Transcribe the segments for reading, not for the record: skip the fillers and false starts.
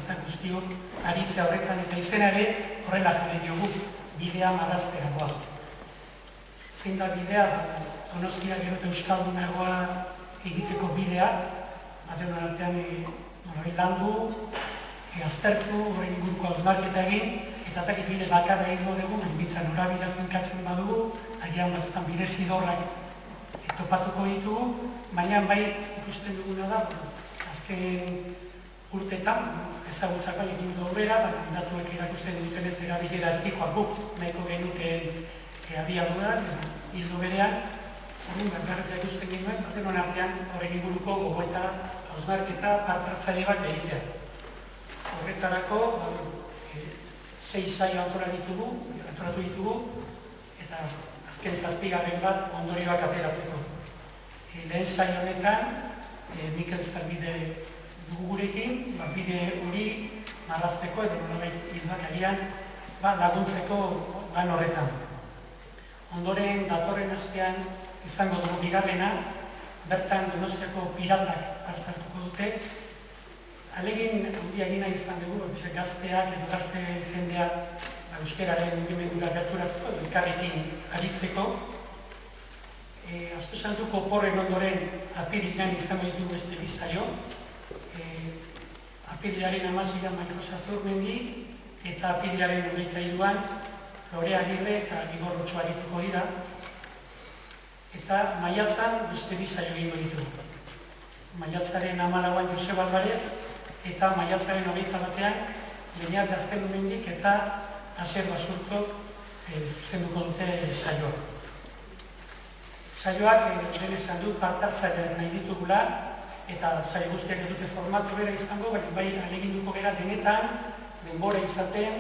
guztiok aritzea horretan eta izenare horrela jarri diogu bidea marraztea goaz. Zein da bidea, Donostia gero eta euskaldunagoa egiteko bidea, denon artean landu, aztertu, horren inguruko hausnarketa egin, eta ezakit bide bakarra egingo dugu, hainbitzan norabidea finkatzen badugu, agian batzutan bide zidorrak topatuko ditugu, baina bai ikusten duguna da, azken urtetan, ezagutzak bai egin du aurrera, datuek erakusten duten ez erabilera ez dikoak guk, nahiko genukeen abiaduran, hildo berean, horren gargarretea ikusten genuen, denon artean horren inguruko gogoeta, hausnarketa, parte-hartzaile bat egitea. Horretarako, 6 saio antolatu ditugu, eta azken 7. bat ondorioak ateratzeko. Lehen saio honetan, Mikel Zarbide dugu gurekin, bide hori marrazteko edo nolabait hilbakarian laguntzeko lan horretan. Ondoren datorren astean izango dugu bigarrena, bertan Donostiako piratak hartuko dute. Alegin handia egina izan dugu, gazteak edo gazte jendea euskararen mugimendura gerturatzeko, elkarrekin aritzeko. Asko santuko porren ondoren apirilean izango ditugu beste 2 saio. Apirilaren 16an Maria Zurmendi eta apirilaren 23an Lore Agirre eta Igor Otxoa arituko dira. Eta maiatzan beste 2 saio egingo ditugu. Maiatzaren 14an Joseba Alvarez eta maiatzaren 21an Beñat Gaztelumendik eta Aser Basurtok zuzenduko dute saioa. Saioak lehen esan dut parte-hartzaileak nahi ditugula eta saio guztiak ez dute formatu bera izango, bai ahaleginduko gara denetan, denbora izaten,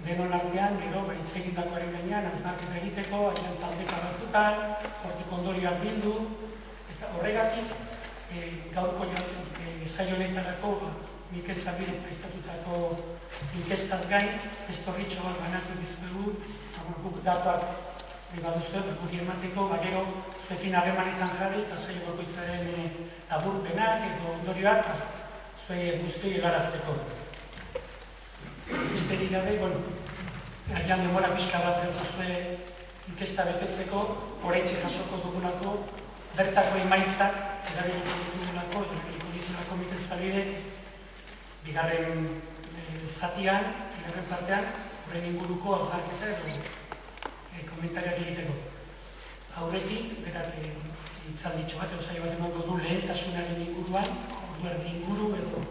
denon artean, gero hitz egindakoaren gainean, hausnarketa egiteko, haien taldeka batzutan, hortik ondorioak bildu, eta horregatik gaurko saio honetarako Mikel Zarbide prestatutako inkestaz gain, estorritxo bat banatu dizuegu, guk datuak baduzue, guri emateko, gero zuekin harremanetan jarri eta saio bakoitzaren laburpenak edo ondorioak zuei guztioi helarazteko. Besterik gabe, agian denbora pixka bat duzue inkesta betetzeko, oraintxe jasoko dugulako, bertako emaitzak erabiliko ditugulako Mikel Zarbidek, bigarren zatian, bigarren partean, horren inguruko hausnarketa edo komentariak egiteko. Aurretik, berak hitzalditxo bat, saio bat emango du lehentasunaren inguruan, ordu erdi inguru edo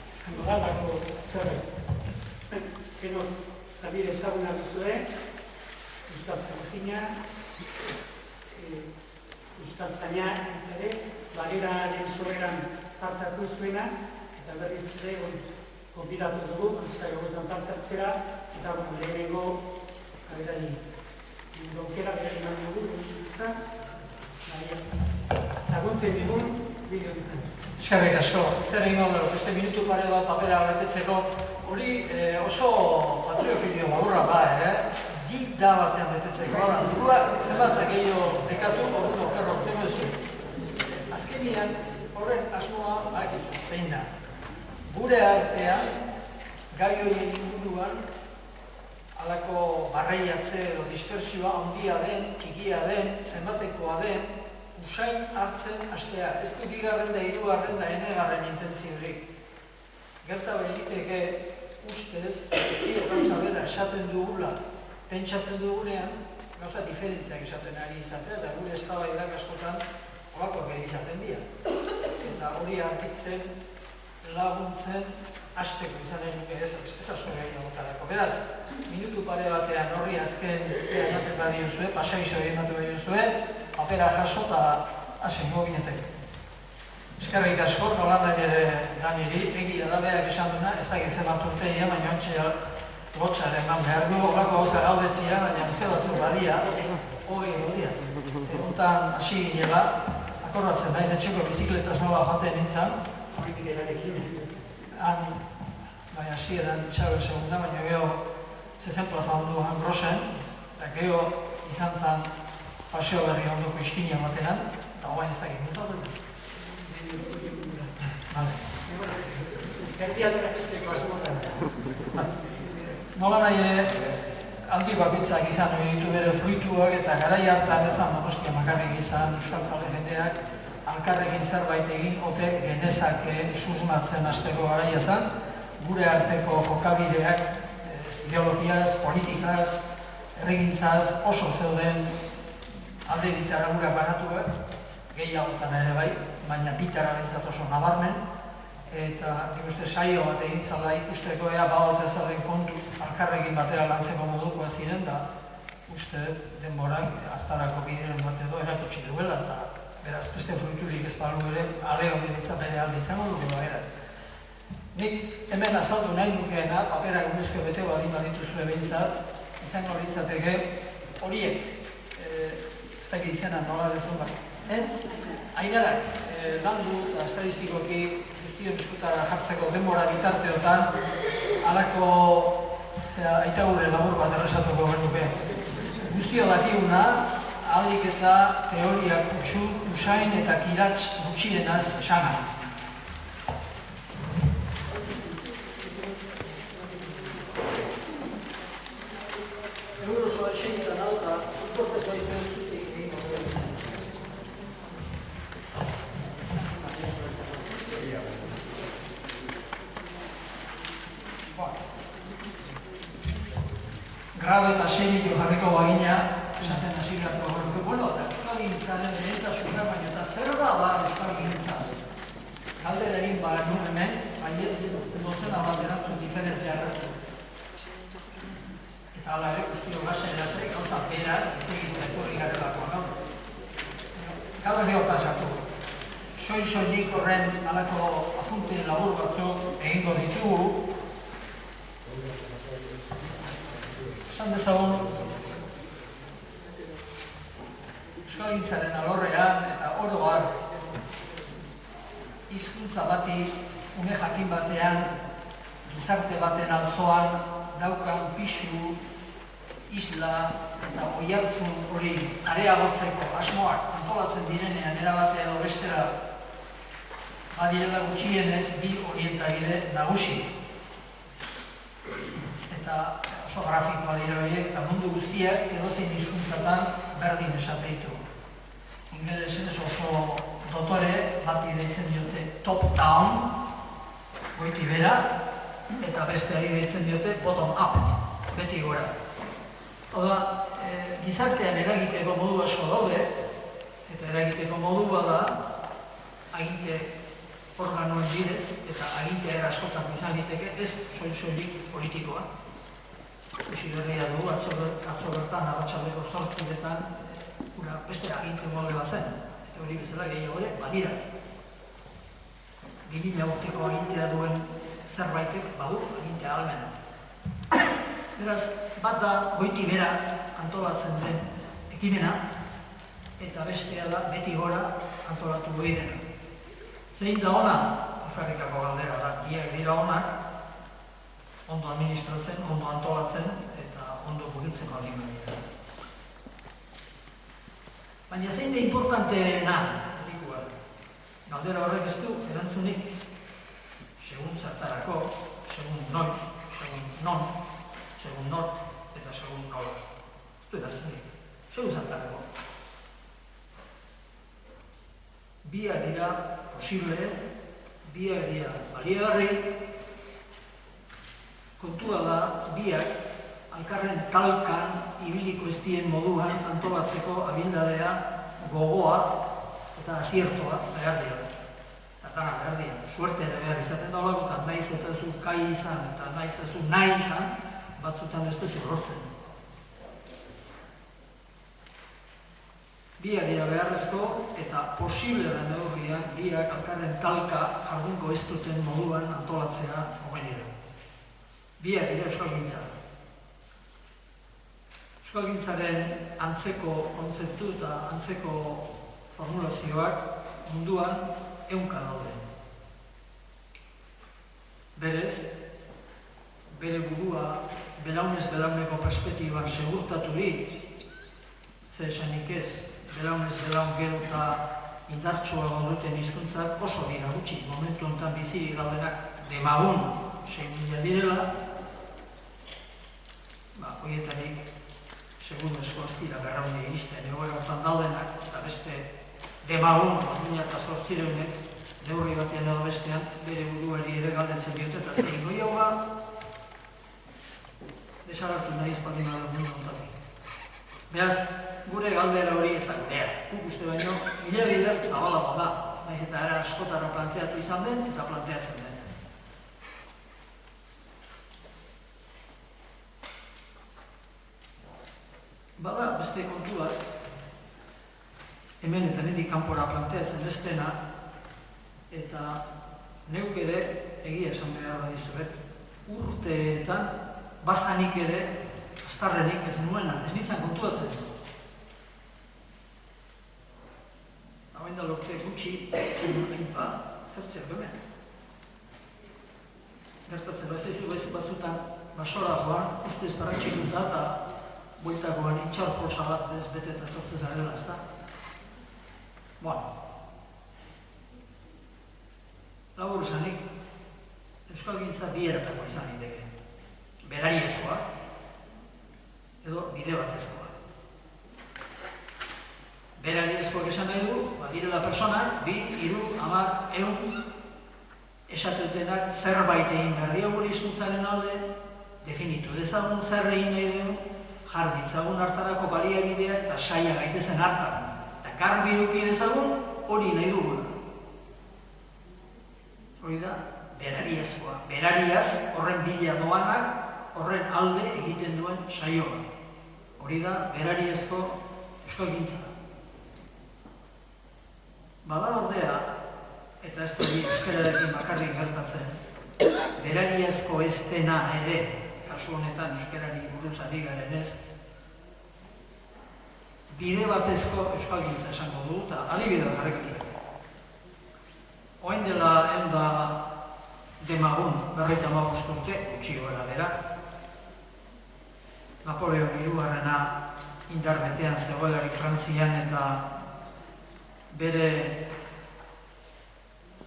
izango da, bako zerre. Gero, Zarbide ezaguna duzue, euskaltzaina, euskaltzaina ere, bageraren soberan hartatu zuena, eta berriz ere, konbidatu dugu, saio gotan parte hartzera, eta lehenengo, Donkera bera iman dugu, laguntzen digun, bideo ditan. Eskerrik asko, zer egin gaudero, beste minutu pare bat papera betetzeko, hori oso patriofilio laburra di da batean betetzeko, burua zenbat gehiago bekatu, orduan okerro ortego ezu. Azkenian, horren asmoa bakizu, zein da. Gure artean, gai horien inguruan, halako barreiatze edo dispersioa handia den, txikia den, zenbatekoa den, usain hartzen hastea. Ez du 2. da 3. da N. intentziorik. Gerta egiteke ustez, gauza bera esaten dugula, pentsatzen dugunean, gauza diferenteak esaten ari izatea, eta gure eztabaidak askotan holakoak ere izaten dira. Eta hori argitzen, laguntzen, hasteko izanen ez asko gehiagotarako. Beraz, minutu pare batean horri azken ematen badien zuen, pasaixo ematen badien zuen, papera jaso eta hasengo ginetek. Eskerrik asko, Rolandan ere Daniri, egia da berak esan duna, ez da gintzen bat urteia, baina ontsa lotxaren eman behar du, horako gauza gaudetzia, baina ze batzuk badia, hogei badia. Eguntan hasi ginela, akordatzen naiz etxeko bizikletaz nola joaten nintzen, hori biderarekin. Baina hasi edan txabe segunda, baina geho zezen plaza ondu Ambrosen, eta geho izan zen paseo berri ondoko iskinia batean, eta guain ez dakit, nintzatzen? Vale. erdialdera izteko asmotan. Nola nahi aldi bakoitzak izan hori ditu bere fruituak eta garai hartan ezan Donostia makarrik izan euskaltzale jendeak alkarrekin zerbait egin ote genezake susmatzen hasteko garaia zen, gure arteko jokabideak ideologiaz, politikaz, erregintzaz oso zeuden alde ditara gura banatuak, gehiagotan ere bai, baina bitara bentsat oso nabarmen, eta nik uste saio bat egin zala ikusteko ea badote zauden kontu alkarrekin batera lantzeko modukoa ziren, da uste denborak hartarako bideren bat edo erakutsi duela, eta beraz beste fruiturik ez balu ere, ale hori ditza bere alde izango dugu era. Nik hemen azaldu nahi nukeena, paperak unezko bete badin badituzue behintzat, izango litzateke horiek, ez dakit izena nola dezun bat. Ainarak, landu eta estadistikoki guztion eskutara jartzeko denbora bitarteotan, halako aita gure labur bat erresatuko genuke. Guztio dakiguna, ahalik eta teoria kutsu, usain eta kirats gutxienaz esana. Euro osoa eseinetan hau eta importez baizu ez duzik egin horretu. Grado eta seimiko jarriko bagina, esaten hasi beharko horreko. Bueno, eta euskal gintzaren lehentasuna, baina eta zer da euskal gintza? Galdera egin nu hemen, baietz dozena bat erantzun diferentzia erratu. Eta hala ere, guztio gasa eratzek, gauza beraz, ez egitea etorri garelako, no? Gaur ez gehotan sartu. Soilik horren halako apunte labur batzuk egingo ditugu. Esan dezagun, euskalgintzaren alorrean eta oro har hizkuntza bati, une jakin batean, gizarte baten alzoan, daukan pisu, isla eta oihartzun hori areagotzeko asmoak antolatzen direnean erabate edo bestera badirela gutxienez bi orientagide nagusi. Eta oso grafikoa dira horiek eta mundu guztiak edozein hizkuntzatan berdin esate ditu. Ingelesen oso dotore bati deitzen diote top-down, goiti bera, eta besteari deitzen diote bottom-up, beti gora. Oda, gizartean eragiteko modu asko daude, eta eragiteko modua da aginte organoen bidez, eta agintea eraskotan izan diteke, ez soilik politikoa. Esi berria dugu, atzo bertan, arratsaldeko 8:00 beste aginte molde bat zen, eta hori bezala gehiago ere, badira. 2000 urteko agintea duen zerbaitek badu agintea ahalmena. Beraz, bat da goiti bera antolatzen den ekimena, eta bestea da beti gora antolatu goi dena. Zein da ona, Alferrikako galdera da, biak dira onak, ondo administratzen, ondo antolatzen eta ondo burutzeko adimenea. Baina zein da importanteena, galdera horrek ez du erantzunik, segun zertarako, segun noiz, segun non, segun nort eta segun nola. Ez du erantzunik, segun zertarako. Biak dira posible, biak dira baliagarri, kontua da biak alkarren talkan ibiliko ez dien moduan antolatzeko abildadea, gogoa eta aziertoa behar dira. Eta behar dira, suerte ere behar izaten daulako, eta naiz eta zu kai izan eta naiz eta zu nahi izan, batzutan ez duzu lortzen. Biak dira beharrezko eta posible den neurrian biak alkarren talka jardungo ez duten moduan antolatzea hobenera. Biak dira euskalgintza. Euskalgintzaren antzeko kontzeptu eta antzeko formulazioak munduan 100 daude. Berez, bere burua belaunez belauneko perspektiban segurtaturik, ze esanik ez, belaunez belaun gero eta indartsua duten hizkuntzak oso dira gutxi, momentu honetan bizirik daudenak demagun 6.000 direla, horietarik segun esko ez dira berraune iristen egoera hortan daudenak, eta beste demagun 5.800-ek neurri batean edo bestean bere buruari ere galdetzen diote, eta zein goioa desagartu nahi espaldin bada mundu ontatik. Beraz, gure galdera hori ez da gurea. Guk uste baino, bider zabalagoa da, naiz eta era askotara planteatu izan den eta planteatzen den. Bada, beste kontuak, hemen eta niri kanpora planteatzen ez dena, eta neuk ere egia esan behar badizuet, urteetan, bazanik ere, astarrenik ez nuena, ez nintzen kontuatzen. Hauen da lorte gutxi, zertzea bemen. Gertatzen baizu batzutan, basora joan, ustez paratxikuta eta bueltakoan itxarposa bat bez bete eta etortzen zarela, ez da? Labur esanik, euskalgintza bi eratakoa izan diteke. Berariezkoa edo bide batezkoa. Berariezkoak esan nahi du, direla personak, 2, 3, 10, 100 esatetenak zerbait egin berri gure hizkuntzaren alde, definitu dezagun zer egin nahi dugu, jar ditzagun hartarako baliabideak eta saia gaitezen hartan. Eta garbi eduki dezagun hori nahi dugula. Hori da, berariezkoa. Berariaz horren bila doanak, horren alde egiten duen saioa. Hori da, berariezko euskalgintza. Bada ordea, eta ez da euskararekin bakarrik gertatzen, berariezko ez dena ere, kasu honetan euskarari buruz ari garen ez, bide batezko euskalgintza esango du, eta adibidea garrikatzen. Oain dela enda demagun 55 urte, gutxi gora bera, Napoleon III indar betean zegoelarik Frantzian eta bere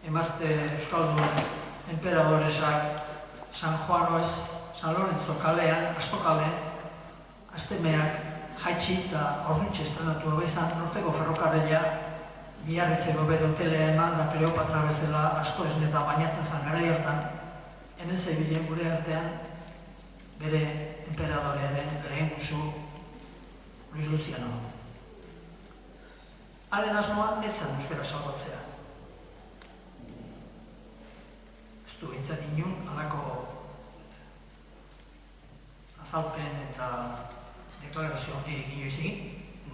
emazte euskaldun enperadoresak San Juanoz, San Lorenzo kalean, Astokalen, astemeak jaitsi eta orduntxe estrenatu hobezan norteko ferrokarrela Biarritzeko bere hotelea eman da Kleopatra bezala asto esneta bainatzen zan garai hartan, hemen zebilen gure artean bere enperadorearen lehen guzu Luis Luciano. Haren asmoa ez zen euskara salbatzea. Ez du bintzat inun halako azalpen eta deklarazio handirik inoiz egin,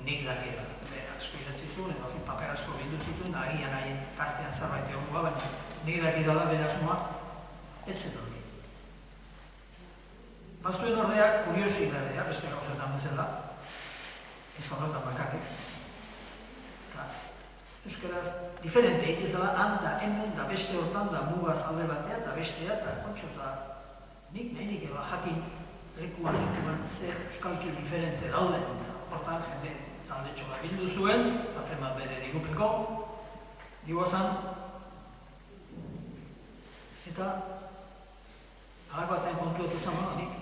nik dakira. Asko idatzi zuen, edo paper asko bildu zituen, da agian haien tartean zerbait egongoa, baina nik dakidala bere asmoa ez zen hori. Bazuen horreak kuriosidadea, beste gauzetan bezala, ez horretan bakarrik. Euskaraz, diferente egitez dela, handa, hemen, da beste hortan, da mugaz alde batea, da bestea, eta kontxo, eta nik nahinik eba jakin lekuan ze euskalki diferente dauden, hortan jende taldetxo bat bildu zuen, baten bat bere digupeko, diguazan, eta alak batean kontuatu zama, nik,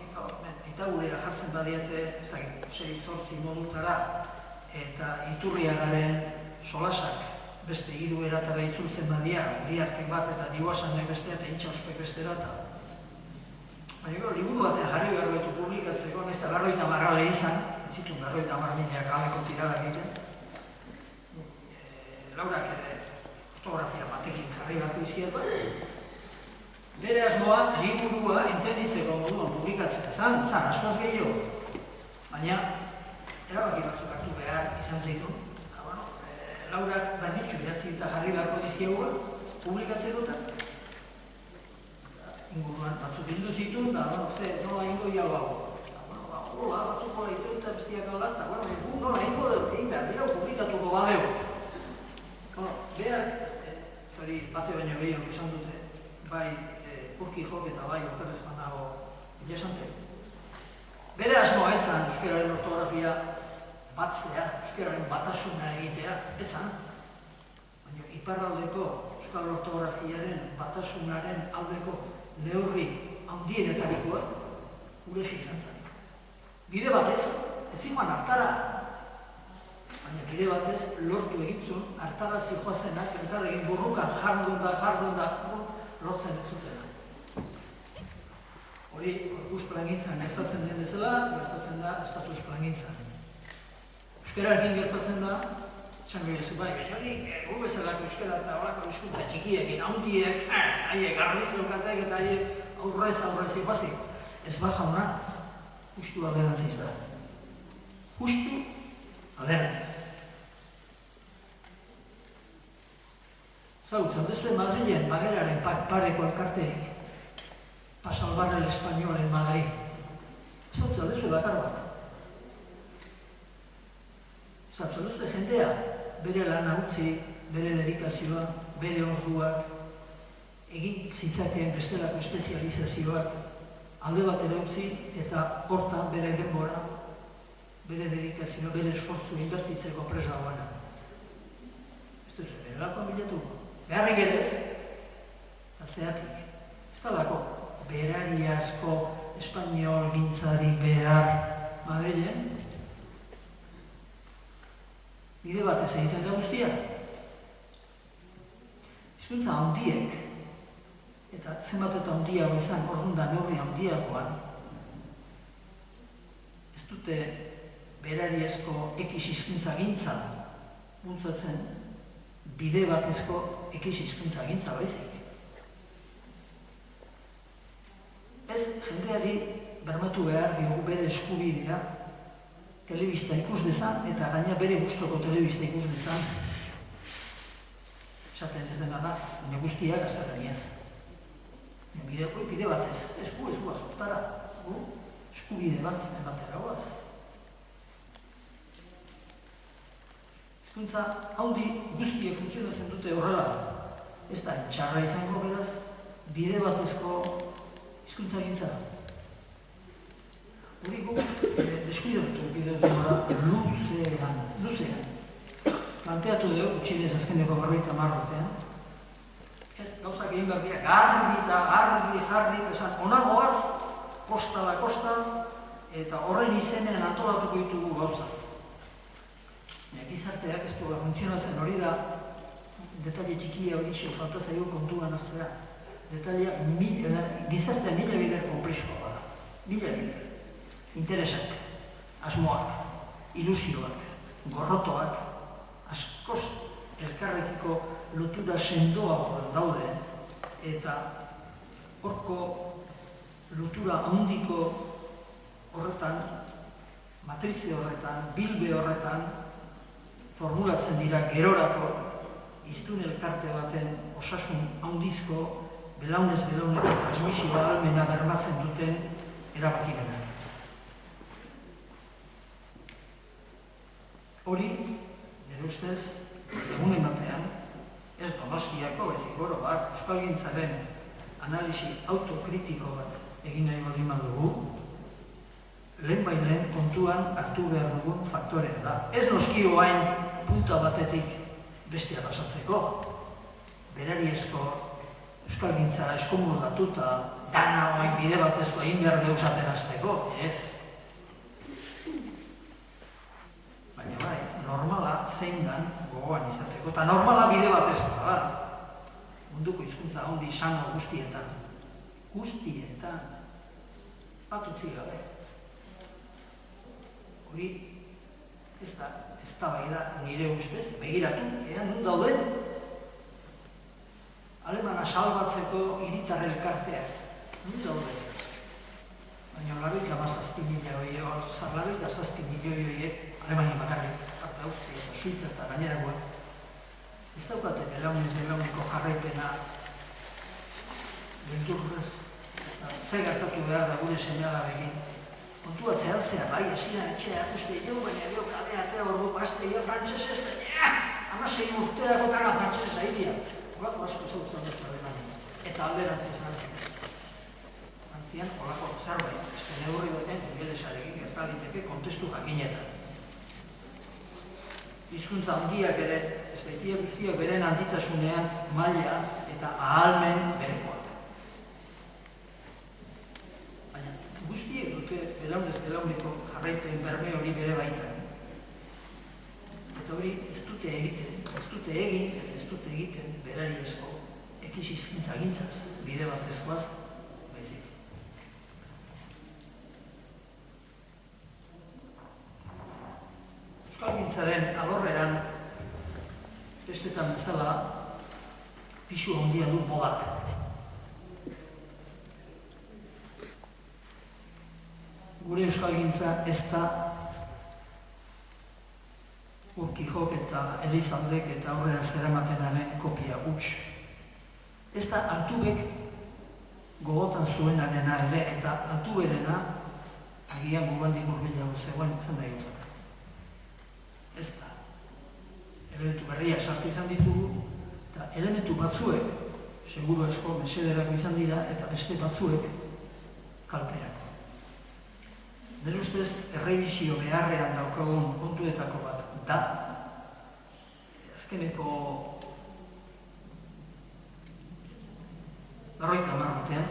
eta gurera jartzen badiate, ez dakit, 6-8 modutara, eta iturriagaren solasak beste 3 eratara itzultzen badia, Uriartek bat eta Diguasanek bestea eta Intxauspek bestera eta baina liburu batean jarri behar betu publikatzeko, nahiz eta 50 ale izan, ez zituen 50.000 galeko tirada egiten. Laurak ere fotografia batekin jarri beharko izkieta. Bere asmoa, liburua entenditzeko moduan publikatzea zan askoz gehiago. Baina, erabaki batzuk hartu behar izan zituen. Laurak berditxu behatzi eta jarri beharko dizkiegua, publikatzeko eta inguruan batzuk bildu zituen, da, nola ingo iagoago. Hola, batzuk hori ditu eta bestiak alda, eta, nola ingo egin behar dira, publikatuko badeo. Berak, hori bate baino gehiago izan dute, bai Urki Jok eta bai Okerrez Manago Ilesante. Bere asmoa etzan euskararen ortografia batzea, euskararen batasuna egitea, etzan. Baina iparraldeko euskal ortografiaren batasunaren aldeko neurri handienetarikoa Urexi izan zen. Bide batez, ez ziman hartara, baina bide batez lortu egitzun hartara zijoazenak elkarregin burrukan jardun da, lortzen ez zutena. Hori, korpus plangintzan gertatzen den bezala, gertatzen da estatus plangintzan. Euskararekin gertatzen da, txango jesu bai, baina hori, gu bezalako euskara eta horako hizkuntza txikiekin, handiek, haiek garbi zeukatek eta haiek aurrez zijoazik. Ez bat jauna, justu alderantziz da. Justu alderantziz. Zautzen, dezue Madrilen Bageraren pareko elkarteik, Pasalbarra el Español en Madrid. Zautzen, dezue bakar bat. Zautzen, dezue jendea, bere lana utzi, bere dedikazioa, bere orduak, egin zitzakeen bestelako espezializazioak, alde bat ere utzi eta hortan bere denbora, bere dedikazioa, bere esfortzu inbertitzeko presa guana. Ez duzu, bere lako bilatu. Beharrik ere ez, eta zeatik. Ez talako, berariazko espainiol gintzari behar Madrilen, bide batez egiten da guztia. Hizkuntza handiek, eta zenbat eta handiago izan, orduan da neurri handiagoan, ez dute berariazko ekiz hizkuntza gintza bultzatzen bide batezko ekiz hizkuntza gintza baizik. Ez jendeari bermatu behar diogu bere eskubidea telebista ikus dezan eta gaina bere gustoko telebista ikus dezan. Esaten ez dena da, baina guztiak gaztataniaz. Bide batez, esku ez guaz, hortara, eskubide bat ematera guaz. Hizkuntza handi guztiek funtzionatzen dute horrela. Ez da, txarra izango beraz, bide batezko hizkuntza gintza. Hori gu, deskuidatu bide denbora luzean. Planteatu dugu, txilez azkeneko 50 urtean. Ez, gauzak egin behar dira, garbi, esan, onagoaz, kosta da kosta, eta horren izenean antolatuko ditugu gauzak. Gizarteak ez dugu funtzionatzen hori da, detalle txikia hori xeo falta zaio kontuan hartzea. Gizartean mila bider konpreskoa da. Mila bider. Interesak, asmoak, ilusioak, gorrotoak, askoz elkarrekiko lotura sendoagoan daude, eta horko lotura handiko horretan, matrize horretan, bilbe horretan, formulatzen dira gerorako iztun elkarte baten osasun handizko belaunez-belauneko transmisioa ahalmena bermatzen duten erabakimenak. Hori, nire ustez, egunen batean, ez Donostiako, ez igoro bat, euskalgintzaren analisi autokritiko bat egin nahi baldin badugu, lehen kontuan hartu behar dugun faktorea da. Ez noski oain punta batetik bestia pasatzeko, berariezko euskalgintza eskomodatu eta dana oain bide batezko egin behar deusaten azteko, ez. Baina bai, normala zein dan gogoan izateko, eta normala bide batezkoa da. Munduko hizkuntza handi sano guztietan. Bat utzi gabe. Hori, ez da bai da nire ustez, begiratu, ean nun dauden, alemana salbatzeko hiritar elkarteak, nun dauden. Baina laroika mazazti milioi horiek, Alemania bakarrik, eta Austria eta Suiza eta gainerakoak, ez daukate belauneko jarraipena beldurrez, eta zer gertatu behar da gure seinalarekin. Kontua zehatzea, bai, esinan etxea, uste jo, baina jo, kalea, atera borduko, azte jo, frantzesez, amasei urterako kana frantzesez ahiria. Horako asko zautzen dut Alemania. Eta alderantziz frantzian. Frantzian, horako zerbait, ez neurri baten ingelesarekin gertaliteke kontestu jakinetan. hizkuntza handiak ere, ez baitia guztiak beren handitasunean maila eta ahalmen berekoak. Baina guztiek dute belaunez belauneko jarraipen berme hori bere baitan. Eta hori ez dute egiten eta ez dute egiten berari esko ekiz hizkuntza gintzaz, bide bat ezkoaz, baizik. Euskalgintzaren alorrean, bestetan bezala, pisu handia du modak. Gure euskalgintza ez da Urkijok eta Elizaldek eta aurrera zeramatenaren kopia huts. Ez da Altubek gogotan zuenarena ere eta Altuberena agian gugandik urbilago zegoen zen da eguzatak. Ez da. Elementu berriak sartu izan ditugu eta elementu batzuek seguru asko mesederako izan dira eta beste batzuek kalterako. Nire ustez, errebizio beharrean daukagun kontuetako bat da, azkeneko 50 batean,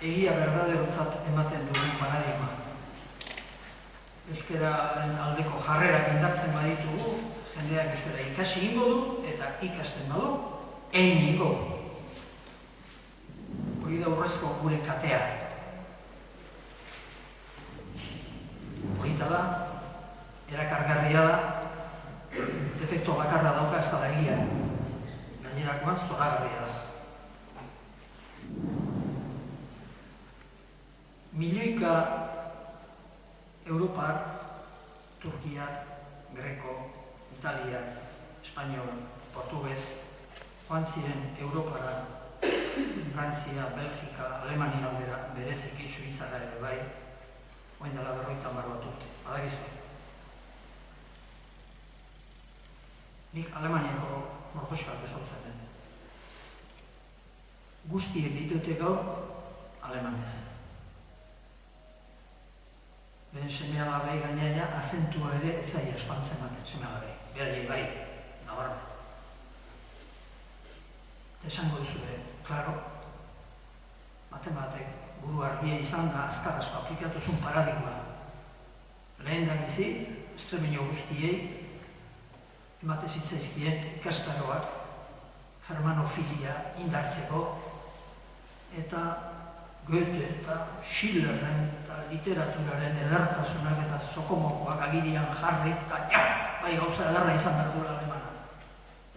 egia berdaderotzat ematen dugun paradigma. Euskararen aldeko jarrerak indartzen baditugu, jendeak euskara ikasi ingo du eta ikasten badu, egin ingo. Hori da urrezko gure katea. Horita da, erakargarria da, defekto bakarra dauka ez da egia. Gainerakoan zoragarria da. Milioika Europar, Turkiar, Greko, Italiar, Espainiol, Portugues, joan ziren Europara, Frantzia, Belgika, Alemania aldera, bereziki Suizara ere bai, oain dela 50 bat urte, badakizu. Nik Alemaniako mordoxoak ezautzen den. Guztiek ditute gaur alemanez. Beren seme-alabei gainera azentua ere etzaia espantzen baten seme-alabei. Beraiei bai, nabarra. Esango duzu klaro, batek buru argia izan da azkar asko aplikatu zuen paradigma. Lehen da bizi, estremeño guztiei, emate zitzaizkien ikastaroak, germanofilia indartzeko, eta Goethe eta Schillerren eta literaturaren edertasunak eta sokomokoak agirian jarri, eta bai gauza ederra izan behar dura alemana.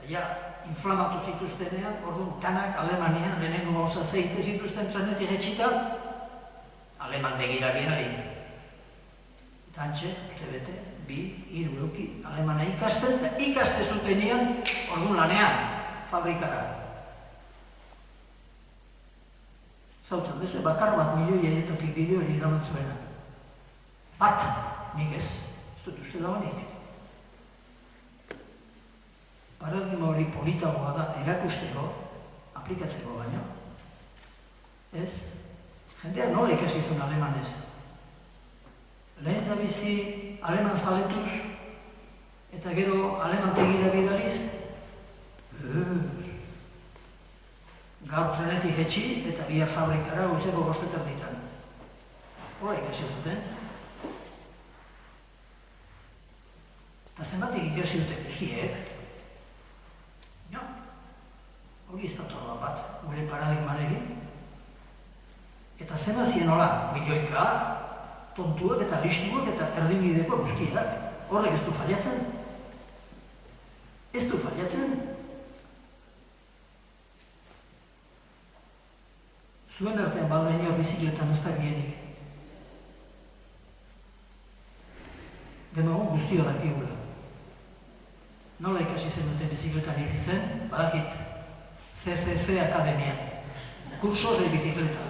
Eta inflamatu zituztenean, orduan tanak Alemanian lehenengo gauza zeite zituzten trenetik etxita, aleman begira bidali. Eta antxe, bete, 2-3 euki alemana ikasten, eta ikaste zutenean, orduan lanean, fabrikara. Zautzen dezu, bakar bat milioi aietatik bideo hori irabatzuena. Bat, nik ez dut uste dagoenik. Paradigma hori politagoa da erakusteko, aplikatzeko baino. Ez, jendeak nola ikasi zuen alemanez. Lehen da bizi aleman zaletuz, eta gero aleman tegira bidaliz, gaur trenetik etxi eta bihar fabrikara goizeko 5 ditan. Hola ikasi zuten. Eta zenbatik ikasi dute guztiek, hori ez da torba bat, gure paradigmarekin. Eta zenbazien hola, milioika, tontuak eta listuak eta erdibideko guztiak. Horrek ez du fallatzen. Ez du fallatzen. Zuen artean baldainoak bizikletan ez da gienik. Demagun guztio dakigula. Nola ikasi zen duten bizikletan ibiltzen, badakit. CCC Academia, cursos de bicicleta.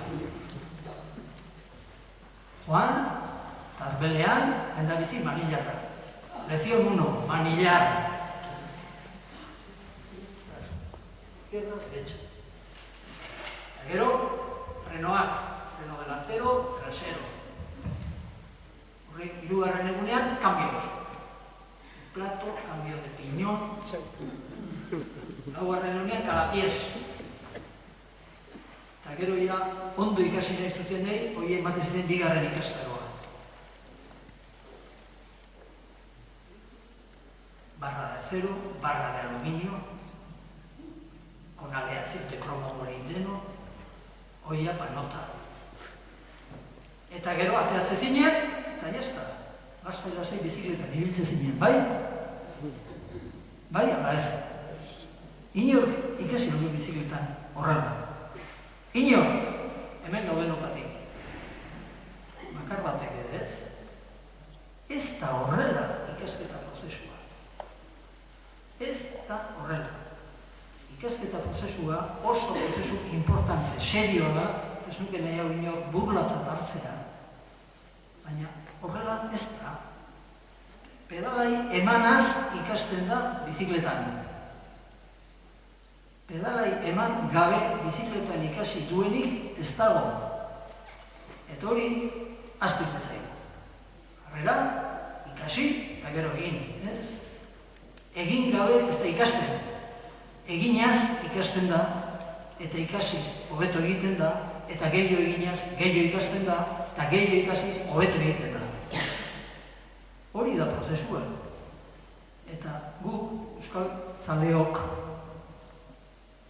Juan, Arbelean, endabizi manillarra. Lección 1, manillar. Izquierda, derecha. Gero, frenoak, freno delantero, trasero. Hirugarren eta gero ja ondo ikasi nahi zutenei, hori ematen ziren bigarren ikastaroa. Barra de acero, barra de aluminio, con aleación de cromo molibdeno, hori ja nota. Eta gero ateatze zinen, eta jazta, lasai bizikletan ibiltze zinen, bai? Bai, ala ez. Inork ikasi hori bizikletan horrela. Inork, hemen novenotatik. Bakar batek ere ez. Ez da horrela ikasketa prozesua. Ez da horrela. Ikasketa prozesua oso prozesu importante, serioa da, ez nuke nahi hau inork burlatzat hartzea. Baina horrela ez da. Pedalai emanaz ikasten da bizikletan. Pedalai eman gabe bizikletan ikasi duenik ez dago. Eta hori, aztut ez egin. Harrera, ikasi, eta gero egin, ez? Egin gabe ez da ikasten. Eginaz ikasten da, eta ikasiz hobeto egiten da, eta gehiago eginaz, gehiago ikasten da, eta gehiago ikasiz hobeto egiten da. Hori da prozesua. Eta guk, euskal zaleok,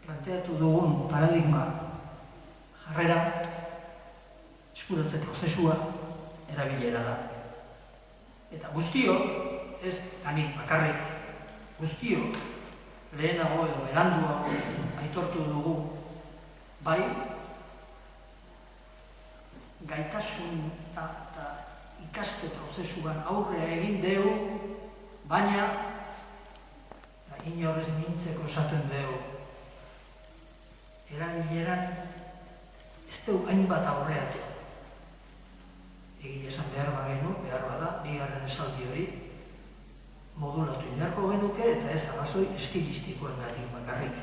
planteatu dugun paradigma jarrera, eskuratze prozesua erabilera da. Eta guztio, ez anik bakarrik, guztio, lehenago edo beranduago aitortu dugu, bai, gaitasun eta ikaste prozesuan aurrea egin deu, baina inorrez mintzeko esaten deu. Erabileran ez deu hainbat aurreatu. Egin esan behar bagenu, behar bada, bigarren esaldi hori modulatu inarko genuke eta ez arrazoi estilistikoen gatik bakarrik.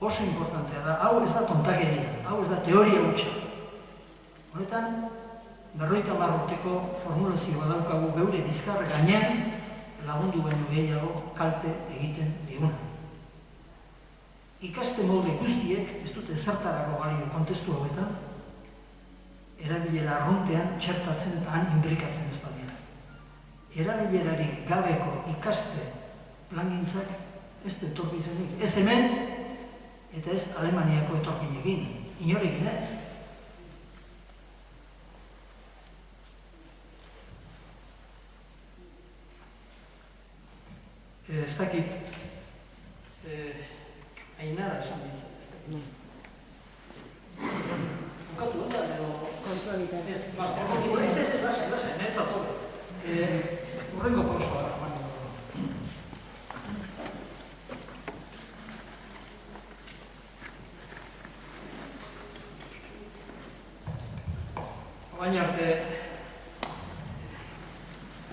Oso importantea da, hau ez da tontakeria, hau ez da teoria hutsa. Honetan, 50 urteko formulazioa daukagu geure bizkar gainean lagundu baino gehiago kalte egiten diguna. Ikaste molde guztiek, ez dute zertarako balio kontestu hauetan, erabilera arruntean txertatzen eta han inbrikatzen ez badira. Erabilerarik gabeko ikaste plangintzak ez du etorkizunik, ez hemen, eta ez Alemaniako etorkinekin, inorekin ez. Ez dakit, Ainara esan ditzen, ez dakit. Bukatu da, edo... Kontrolitat. Ez, lasai, netzat hori. Urrengo pausoa, baina arte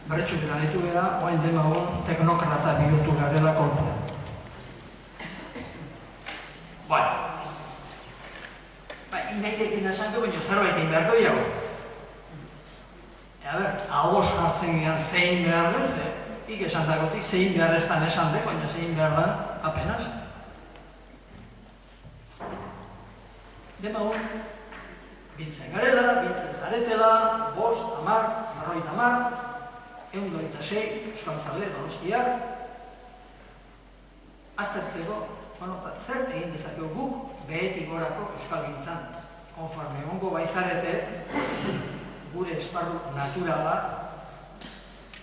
berretxukera ditu gara, oain demagun teknokrata bihurtu garela kolpean. Inaidekin esango, baina zerbait egin beharko diago. Ahos jartzen gian zein behar den, ik esan dagotik zein behar ez dan esan de, baina zein behar dan apenas. Demagun, biltzen garela, biltzen zaretela, 5, 10, 126, euskaltzale, Donostiak, aztertzeko, zer egin dezakegu guk behetik gorako euskal gintzan. Konforme egongo baizarete, gure esparru naturala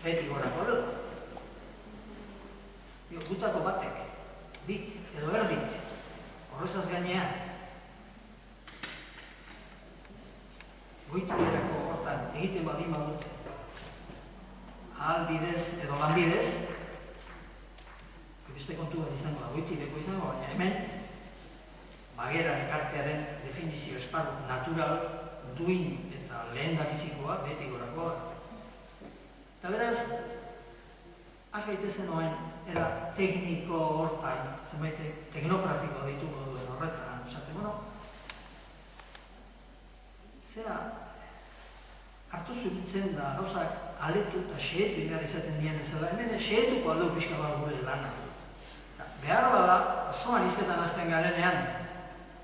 behetik gorako dela. Gutako batek, bik edo erdik, horrezaz gainean, goitu erako hortan egiten badin badute, ahal bidez edo lan bidez, beste kontu bat izango da, goitireko izango, baina hemen, bagera elkartearen definizio esparru natural, duin eta lehen da bizikoa, behetik gorakoa. Eta beraz, az gaitezen oen, era tekniko hortain, zenbait teknokratiko dituko duen horretan, esate, zera, hartu zuritzen da, gauzak aletu eta xehetu behar izaten dian ezela, hemen xehetuko aldeu pixka bat gure lana. Behar osoan izketan hasten garenean,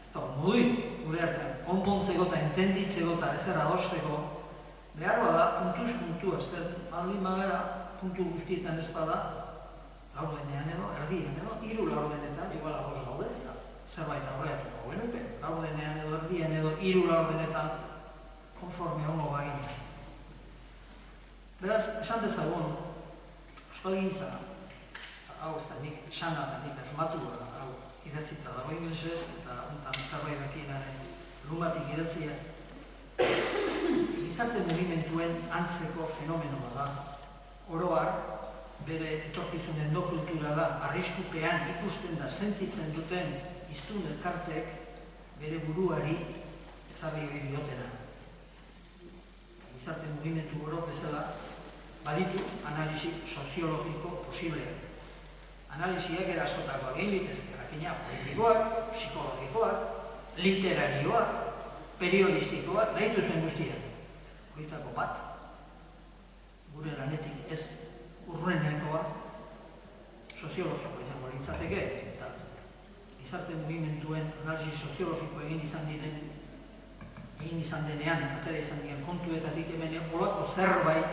ez da, moduik, gure artean, konpontzeko eta entenditzeko eta ezer adosteko, behar bada, puntuz puntu, ez da, baldin bagara, puntu guztietan ez bada, laurdenean edo, erdian edo, 3 laurdenetan, igual ados gaude, eta zerbait aurreatuko genuke, laurdenean edo, erdian edo, 3 laurdenetan, konforme hongo baginean. Beraz, esan dezagun, euskalgintza, hau ez da nik esana eta nik asmatu hau idatzita dago inglesez, eta ontan zerbait dakienaren lumatik idatzia. Gizarte mugimentuen antzeko fenomeno da. Oroar, bere etorkizun endokultura da, arriskupean ikusten da sentitzen duten hiztun elkartek bere buruari ezarri diotena. Gizarte mugimentu oro bezala baditu analisi soziologiko posibleak. Analisiak eraskotakoak egin litezke, jakina politikoak, psikologikoak, literarioak, periodistikoak, nahi duzen guztiak. Horietako bat, gure lanetik ez urrenekoa, soziologiko izango litzateke, eta gizarte mugimenduen analisi soziologiko egin izan denean, atera izan diren kontuetatik hemen olako zerbait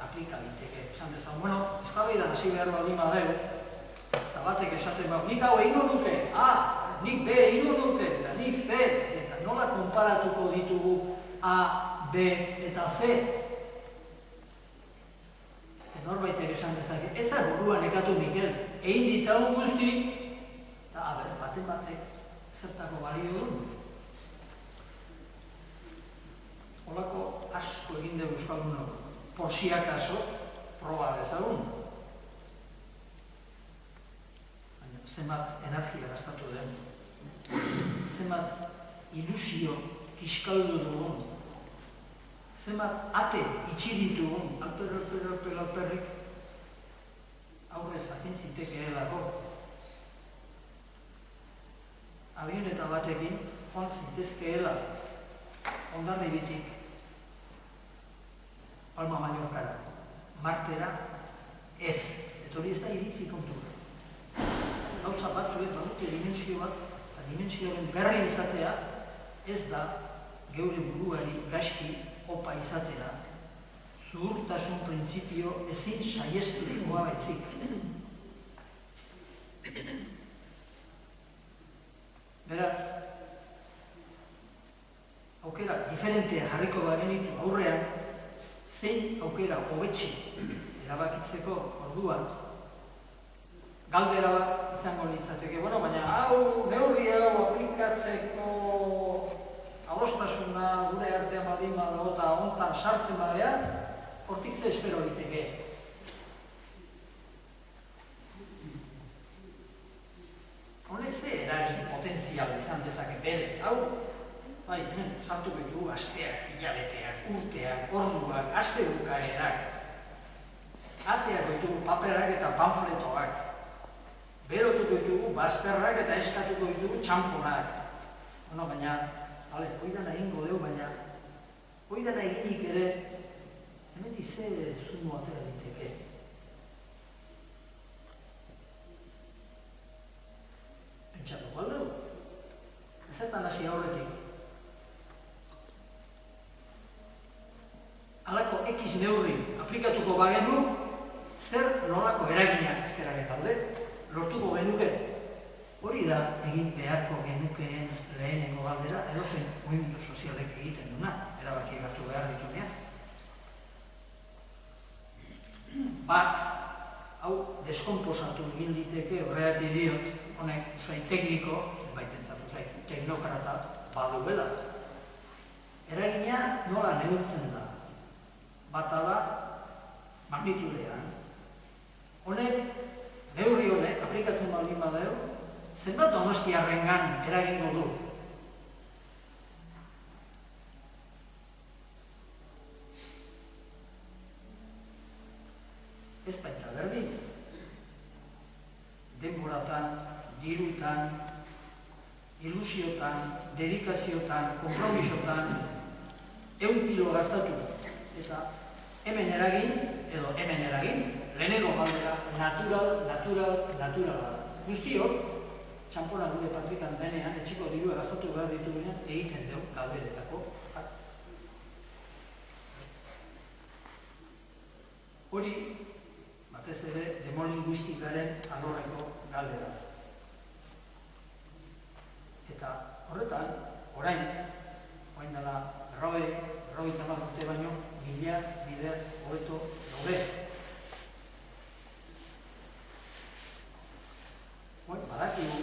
aplika liteke. Esan dezagun, bueno, eztabaidan hasi behar baldin badeu, eta batek esaten bau, nik hau egingo nuke, nik B egingo nuke, eta nik C, eta nola konparatuko ditugu A, B eta C? Norbaitek esan dezake, ez da buruan ekatu Mikel, egin ditzagun guztik, eta batek zertako balio duen. Olako asko egin dugu euskaldunok, por si acaso, proba dezagun. Zenbat energia gastatu den, zenbat ilusio kiskaldu dugun, zenbat ate itxi ditugun, alperrik, aurrez akin zitekeelako. Avioneta batekin, joan zitezkeela, Hondarribitik, Palma Mallorcara, Martera, ez. Eta hori ez da iritzi kontura. Gauza batzuek badute dimensio bat, eta dimensioaren berri izatea, ez da geure buruari gaizki opa izatea, zuhurtasun printzipio ezin saiestukoa baitzik. Beraz, aukera diferentea jarriko bagenitu aurrean, zein aukera hobetxe erabakitzeko orduan, galdera bat izango litzateke, baina hau neurri hau aplikatzeko adostasuna gure artean baldin badago eta hontan sartzen badea, hortik ze espero liteke. Honek ze eragin potentzial izan dezake berez, hau, hemen sartu ditugu asteak, hilabeteak, urteak, orduak, aste bukaerak, ateak ditugu paperak eta panfletoak, berotuko ditugu bazterrak eta eskatuko ditugu txamponak. Baina, hori dana egingo dugu, baina hori dana eginik ere, hemetik ze zumo atera diteke. Pentsatuko aldeu, ezertan hasi aurretik. Halako X neurri aplikatuko bagenu, zer nolako eraginak alde, lortuko genuke. Hori da egin beharko genukeen lehenengo galdera, edozein mugimendu sozialek egiten duna, erabaki hartu behar ditunean. Bat, hau deskomposatu egin diteke, horregatik diot, honek usai tekniko, baitentzat usai teknokrata badu bela. Eragina nola neurtzen da. Bata da magnitudean. Honek, neurri honek, aplikatzen baldin badeo, zenbat Donostiarrengan eragingo du. Ez baita berdin. Denboratan, dirutan, ilusiotan, dedikaziotan, kompromisotan, 100 kilo gastatu. Eta hemen eragin, lehenengo galdera, natural. Guztiok, txampona gure patrikan denean, etxiko dirua gastatu behar ditugunean, egiten dugu galderetako. Hori, batez ere, demolinguistikaren alorreko galdera. Eta horretan, orain dela berrogei tamar urte baino, bider hobeto daude. Badakigu,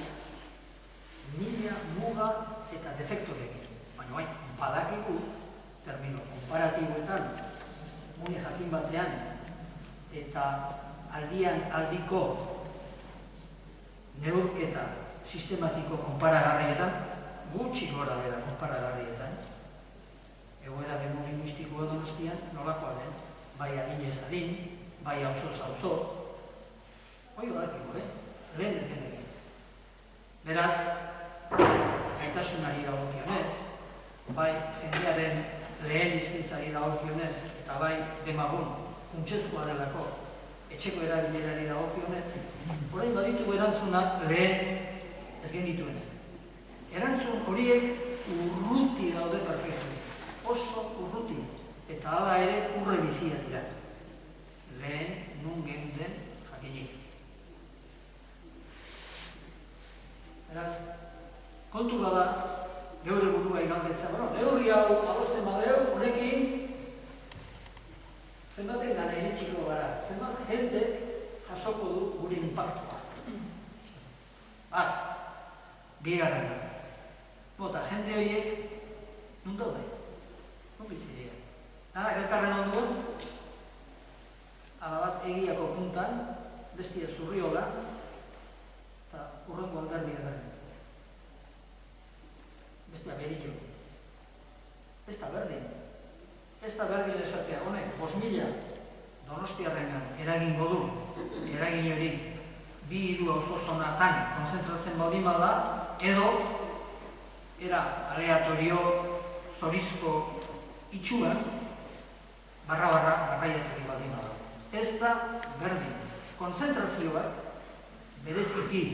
1000 muga eta defektorekin, baina badakigu, termino komparatiboetan, mune jakin batean, eta aldiko neurketa sistematiko konparagarrietan, gutxi gora bera konparagarrietan, egoera demolinguistikoa Donostian nolakoa den, bai adinez adin, bai auzoz auzo, hori badakigu, lehen ez genekin. Beraz, gaitasunari dagokionez, bai jendearen lehen hizkuntzari dagokionez, eta bai demagun funtsezkoa delako etxeko erabilerari dagokionez, orain baditu erantzunak lehen ez genituen. Erantzun horiek urruti daude perfekzioa, oso urruti, eta hala ere urre bizia dira. Lehen nun geunden jakinik. Beraz, kontu bada, geure burua igaldetza, neurri hau adosten badeu, honekin, zenbaten gana iritsiko gara, zenbat jendek jasoko du gure impactua. Bat, bigarrena. Bota, jende horiek, nun daude? Nun bizi dira. Nada, elkarren onduan, ala bat egiako puntan, bestia zurriola, eta urrengo alderdi edarren. Bestia berillo. Ez da berdin. Ez da berdin esatea honek, 5.000 Donostiarrengan eragingo du, eragin hori 2-3 auzozonatan konzentratzen baldin bada, edo era aleatorio zorizko itxuan barra-barra garraiatu baldin bada. Ez da berdin. Konzentrazioak bereziki,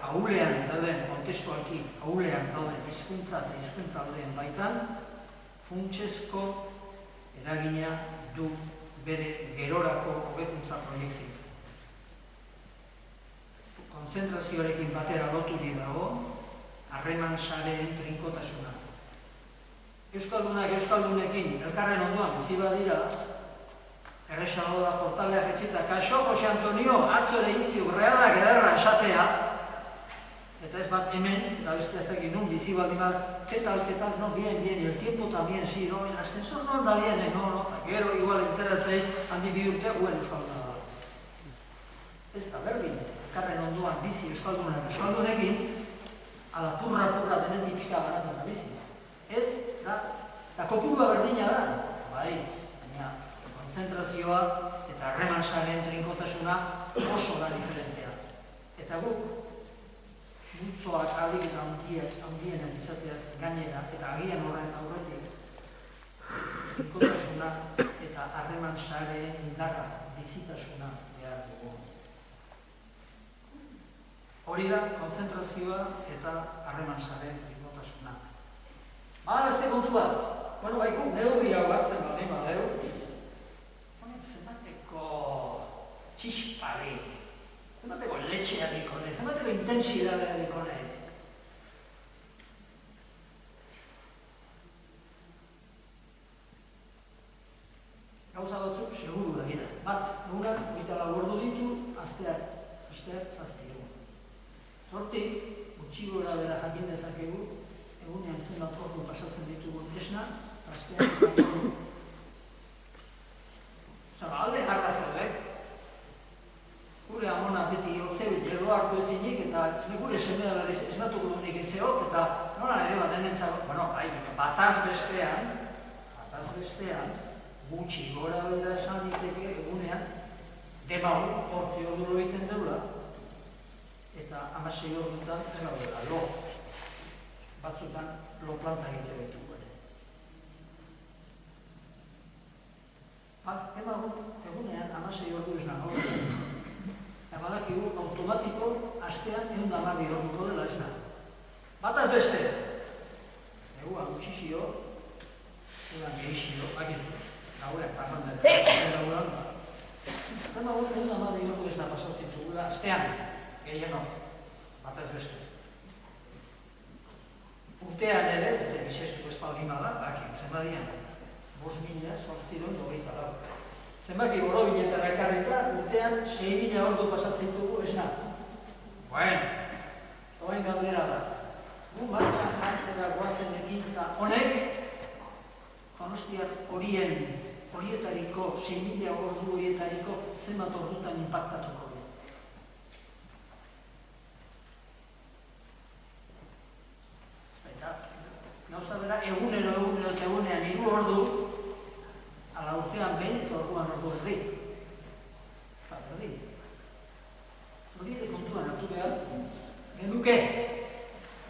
ahulean dauden, kontestualki ahulean dauden hizkuntza eta hizkuntza aldeen baitan, funtsezko eragina du bere gerorako hobekuntza proiektzioa. Konzentrazioarekin batera loturik dago, harreman sareen trinkotasuna. Euskaldunak euskaldunekin elkarren ondoan bizi badira, erresago da portaleak etxita, kaixo, Jose Antonio, atzo ere intziuk realak ederra esatea, eta ez bat hemen, eta beste ez dakit nun bizi baldin bat, ketal, no, bien, el tiempo también, sí, no, el ascensor no anda bien, no, eta gero igual enteratzeiz, handi bidurte, guen euskalduna da. Ez da berdin, elkarren ondoan bizi euskaldunekin, ala purra denetik pixka banatuta bizi. Ez, da kopurua berdina da, bai, baina konzentrazioa eta harreman sareen trinkotasuna oso da diferentea. Eta guk, multzoak alik eta handienak izateaz gainera, eta agian horren aurretik, trinkotasuna eta harreman sareen indarra, bizitasuna behar dugu. Hori da, konzentrazioa eta harreman sareen trinkotasuna. Bada beste kontu bat, baiko neurri hau batzen baldin badeu, zenbateko txispari, zenbateko letxea dikone, zenbateko intensidadea dikone. Gauza batzuk seguru da gira. Bat, egunak, 24 ordu ditu, asteak, zazpi egun. Hortik, gutxi gora bera jakin dezakegu, egunean zenbat ordu pasatzen ditugun esna, asteak ordu. Alde jarra zeudek, gure amona beti hortzeu gero hartu ezinik eta gure semea berriz esnatuko dunik etzeok eta nola ere bat denentzako, bataz bestean, gutxi gora bera esan diteke egunean, demagun jortzi ordu egiten deula eta 16 ordutan ez gaudela, lo. Batzutan lo planta egite betu. Emagun, egunean, 16 ordu ez nago. eta badakigu automatiko astean 112 orduko dela ez da. Bataz beste, eguan gutxixio, eguan gehixio, bakizu, gaureak parrandak, gaurean, eta gaurean 112 orduko ez da pasatzitugula astean, gehiago, bataz beste. Urtean ere, urte bisestu espaldin bada, zenbadian, 5.894. Zenbaki borobiletara ekarrita, urtean 6.000 ordu pasatzen dugu esna. Bueno, toain galdera da. Gu martxan jartzera guazen ekintza honek, Donostiar horietariko, 6.000 ordu horietariko, zenbat ordutan inpaktatuko. Gauza bera, egunero eta egunean 3 ordu, ala urtean 20 orduan ordu erdi. Ez da erdi. Hori ere kontuan hartu behar, genuke.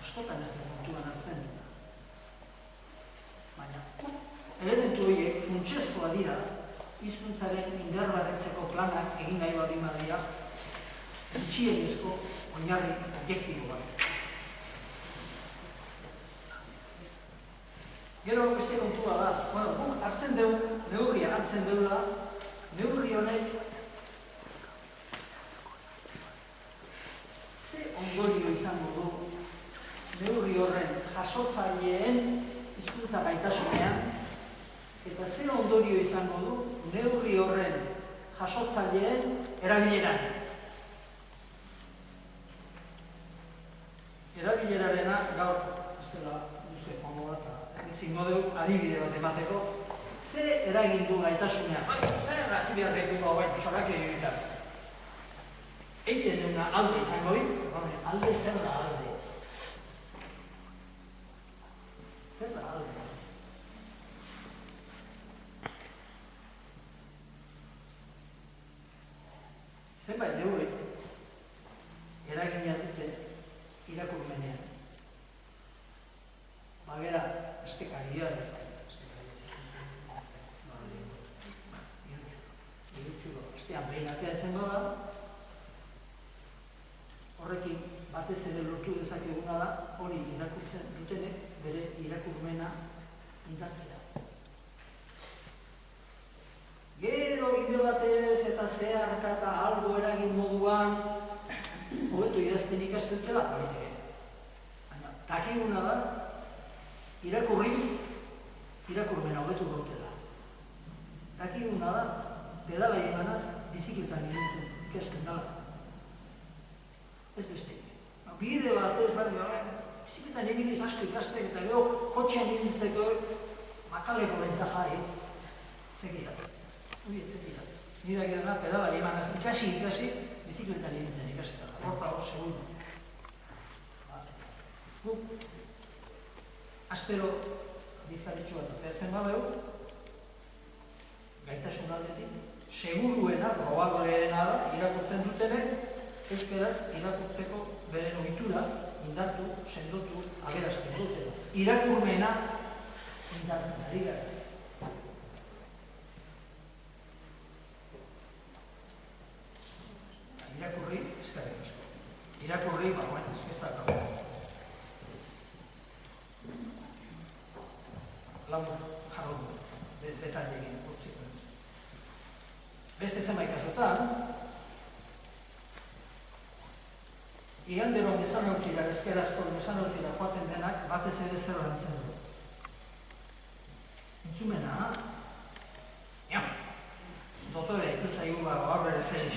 Askotan ez da kontuan hartzen. Baina, elementu horiek funtsezkoa dira, hizkuntzaren indarbarretzeko planak egin nahi baldin badira, gutxienezko oinarri objektibo bat. Gero beste kontua da, guk hartzen dugu, neurria hartzen dugula, neurri honek ze ondorio izango du neurri horren jasotzaileen hizkuntza gaitasunean, eta ze ondorio izango du neurri horren jasotzaileen erabileran. Erabilerarena gaur, ez dela, duzu epango bat, zingo dugu adibide bat emateko, ze eragin du gaitasunean. Zer hasi behar behitu gau baita, sorak egitar. Eiten duna alde izango dit, alde zer da alde. Zer da alde. Zenbait neurri eragina dute irakurmenean. Bagera, estekari da. Estean behin ateatzen bada, horrekin batez ere lortu dezakeguna da, hori irakurtzen dutenek bere irakurmena indartzea. Gero bide batez eta zeharka eta algo eragin moduan, hobeto idazten ikastutela, baiteke. Baina, dakiguna da, irakurriz, irakurmena hobetu gautela. Dakiguna da, pedala emanaz, bizikletan irentzen ikasten dala. Ez beste. Bide batez, bizikletan ebiliz asko ikasten, eta gero, kotxean irentzeko, makaleko bentaja, txekia. Hori etzekia. Nire gana, pedala emanaz ikasi, bizikletan irentzen ikasten. Horta hor, segundu. Guk, astero bizkaritxu bat ateatzen badeu, gaitasun aldetik, seguruena, probableena da, irakurtzen dutenek, euskaraz irakurtzeko beren ohitura indartu, sendotu, aberazten dutela. Irakurmena indartzen ari gara. Irakurri, eskarrik asko. Irakurri, ez da gau. Laur jarro du, detalle egin urtziko. Beste zenbait kasutan, igandero mesanautzira, euskerazko mesanautzira joaten denak, batez ere zer lantzen du. Entzumena, dotore, ikutzaigu gaur bere felix.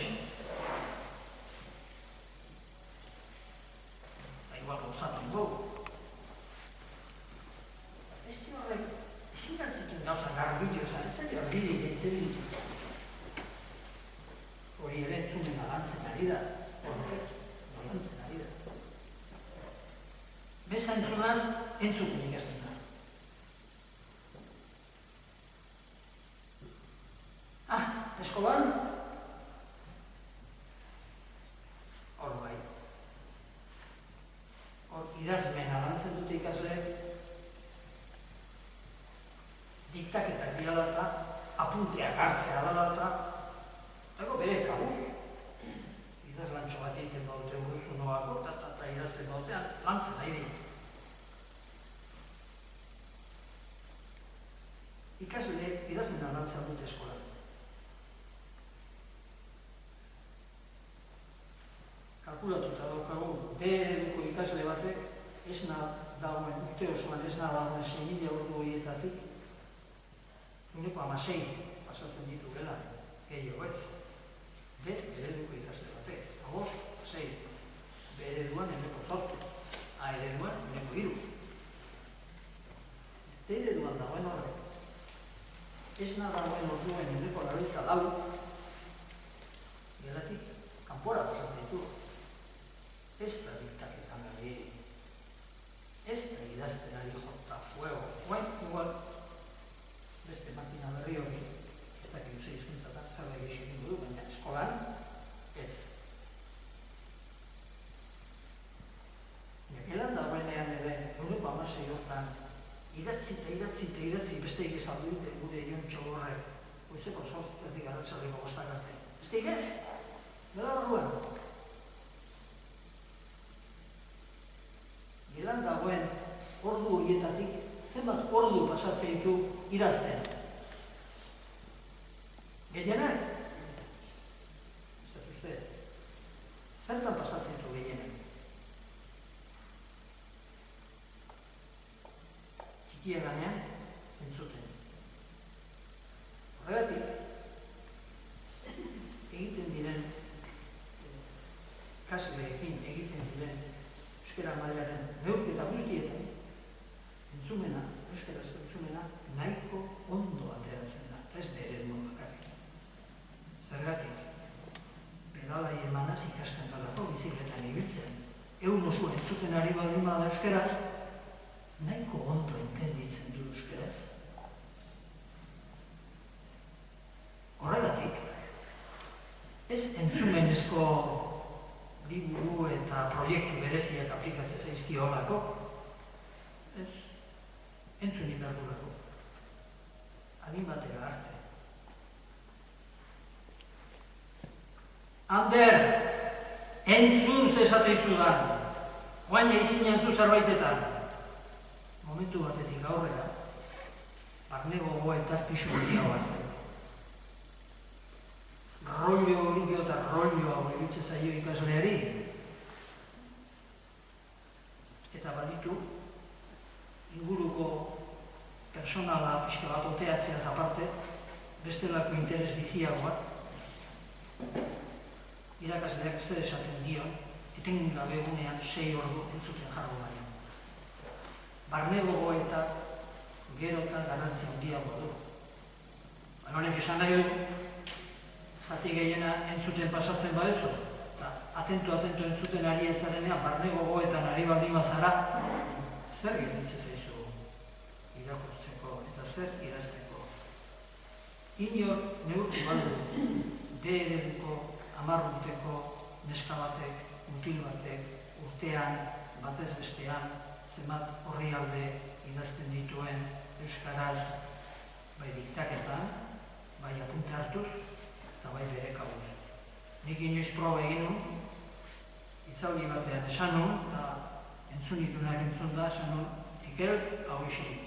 Igual gauzatu dugu. Beste horrek, ezin hartzikin gauza garbideo zaretzen, garbideo egiten ditu. Hori ere entzumena lantzen ari da, lantzen ari da. Beza entzunaz, entzuten ikasten da. Eskolan? Hor bai. Hor idazmena lantzen dute ikasleek, diktaketak dialata, apunteak hartzea dalata, dago bere kabuz. emantzea dute eskolan. Kalkulatuta daukagu, B ereduko ikasle batek, esna dagoen, urte osoan esna dagoen 6.000 ordu horietatik, 16 pasatzen ditu gela, gehiago ez. B ereduko ikasle batek, 6, B ereduan 8, A ereduan 3. D ereduan dagoen horrek, esna dagoen orduen 94, gelatik, kanpora pasatzen ditu. Ez da diktaketan ari, ez da idazten ari jota fuego, guain, igual, beste makina berri hori, ez da kiruze hizkuntzatan zerbait egin du, baina eskolan, ez. Elan dagoenean ere, Europa 16 hortan, idatzi, beste egizaldu dute gure ion txogorrek, goizeko 8 arratsaldeko 5 arte. Beste egez, gara horruen. Gelan dagoen ordu horietatik, zenbat ordu pasatzen ditu idazten. Gehienak? Ez dut uste. Zertan pasatzen ditu gehienak? Txikien ganean, entzuten. Horregatik, egiten diren, kasleekin egiten diren, euskara mailaren neurketa guztietan, entzumena, euskarazko entzumena, nahiko ondo ateratzen da, ez da ereduan bakarrik. Zergatik, pedalai emanaz ikasten dalako bizikletan ibiltzen, egun oso entzuten ari baldin bada euskaraz, nahiko ondo entenditzen du euskaraz. Horregatik, ez entzumenezko liburu eta proiektu bereziak aplikatzea zaizkio horako, ez, entzun inberdurako, animatera arte. Ander, entzun zesateizudan, guaina izin jantzu zerbaitetan. Momentu batetik aurrera, barne gogoetar pixu handia hartzen. Rollo hori eta rollo hau egitze zaio ikasleari. Eta baditu, inguruko personala pixka bat oteatzeaz aparte, bestelako interes biziagoak, irakasleak zer esaten dion, etengabe egunean 6 ordu entzuten jarro baino. Barne gogoeta gero eta garrantzia handiagoa du. Honek esan nahi du, zati gehiena entzuten pasatzen badezu, eta atento entzuten ari ezarenean, barne gogoetan ari baldin bazara, zer gelditzen zaizu irakurtzeko eta zer idazteko. Inor neurtu baldu, D ereduko 10 urteko neska batek, mutil batek, urtean, batez bestean, zenbat orrialde idazten dituen euskaraz, bai diktaketan, bai apunte hartuz, eta bai bere kabuz. Nik inoiz proba egin nun, itzauli batean esan nun, eta entzun itunak entzun da, esan nun, Iker, hau isirik.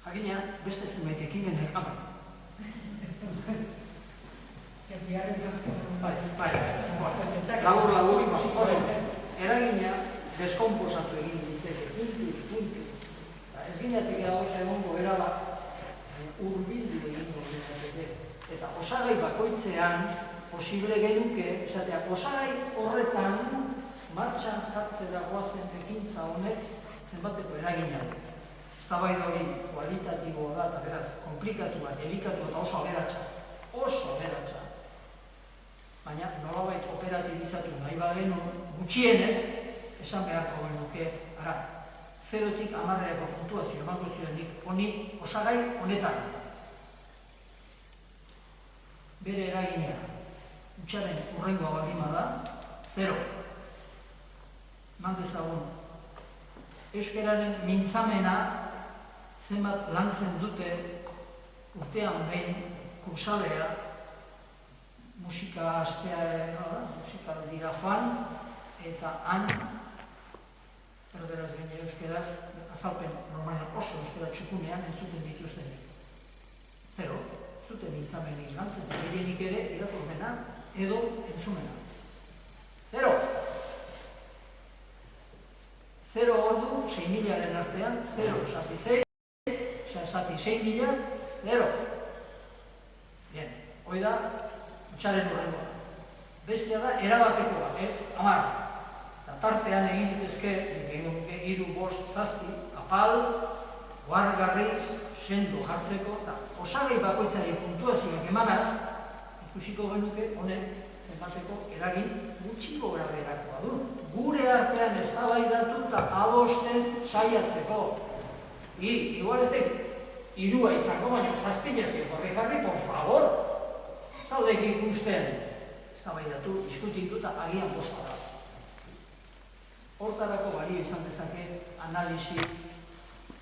Jakina, beste zenbait ekimenek, ama. Labur, eragina deskomposatu egin diteke, puntu. Ez ginetik egoz egongo erala urbildu egingo ginetik. Eta osagai bakoitzean posible genuke, esatea, osagai horretan martxan jartzera goazen ekintza honek zenbateko eragina. Eztabaida hori kualitatiboa da, eta beraz, komplikatua, delikatua eta oso aberatsa. Baina nolabait operatibizatu nahi bagenu gutxienez, esan beharko genuke, ara, 0-tik 10 puntuazio emango zioenik honi osagai honetan. Bere eragina, utxaren urrengoa baldima da, 0. Mandezagun, euskararen mintzamena zenbat lantzen dute urtean behin kursalea, musika astea, musika dira joan, eta han Erderaz gaine euskeraz, azalpen normalean oso euskera txukunean entzuten dituztenik. Zero, zuten hitzamenik lantzen, gehienik ere irakurmena edo entzumena. Zero! Zero ordu 6.000-aren artean, 0 zati 6, zati 6.000, 0. Bien, hoi da, utxaren urrengoa. Bestea da, erabatekoa, 10. Eta tartean egin ditezke, hiru, bost, zazpi, apal, ohargarri, sendo jartzeko, eta osagai bakoitzari puntuazioak emanaz, ikusiko genuke honek zenbateko eragin gutxi gora berakoa du. Gure artean eztabaidatu eta adosten saiatzeko. Igual ez dek, 3 izango, baina zazpilazio horri jarri, por favor. Zaldek ikusten eztabaidatu, diskutitu eta agian bosta da. Hortarako balio izan dezake analisi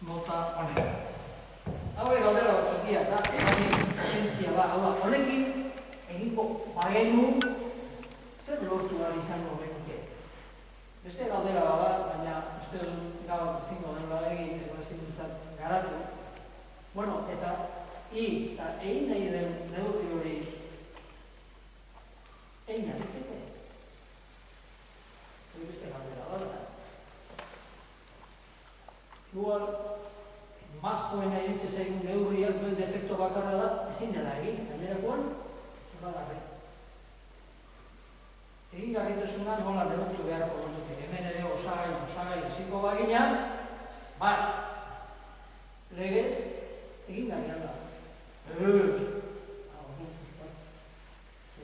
mota honek. Hau galdera batzuk dira, eta egin potentziala, hau da, honekin egingo bagenu zer lortu behar izango genuke. Beste galdera bada, baina uste dut gaur ezingo denula egin, edo ezin dutzat garatu. Bueno, eta egin nahi den neurri hori egin arriteke. Hori beste galdera bada. Igual, majoena egin zaigun neurriak duen defekto bakarra da, ezin dela egin, gainerakoan, bagarri. Egin garritasuna nola neurtu beharko genuke. Hemen ere osagai hasiko bagina, bat, legez, egin garrian da.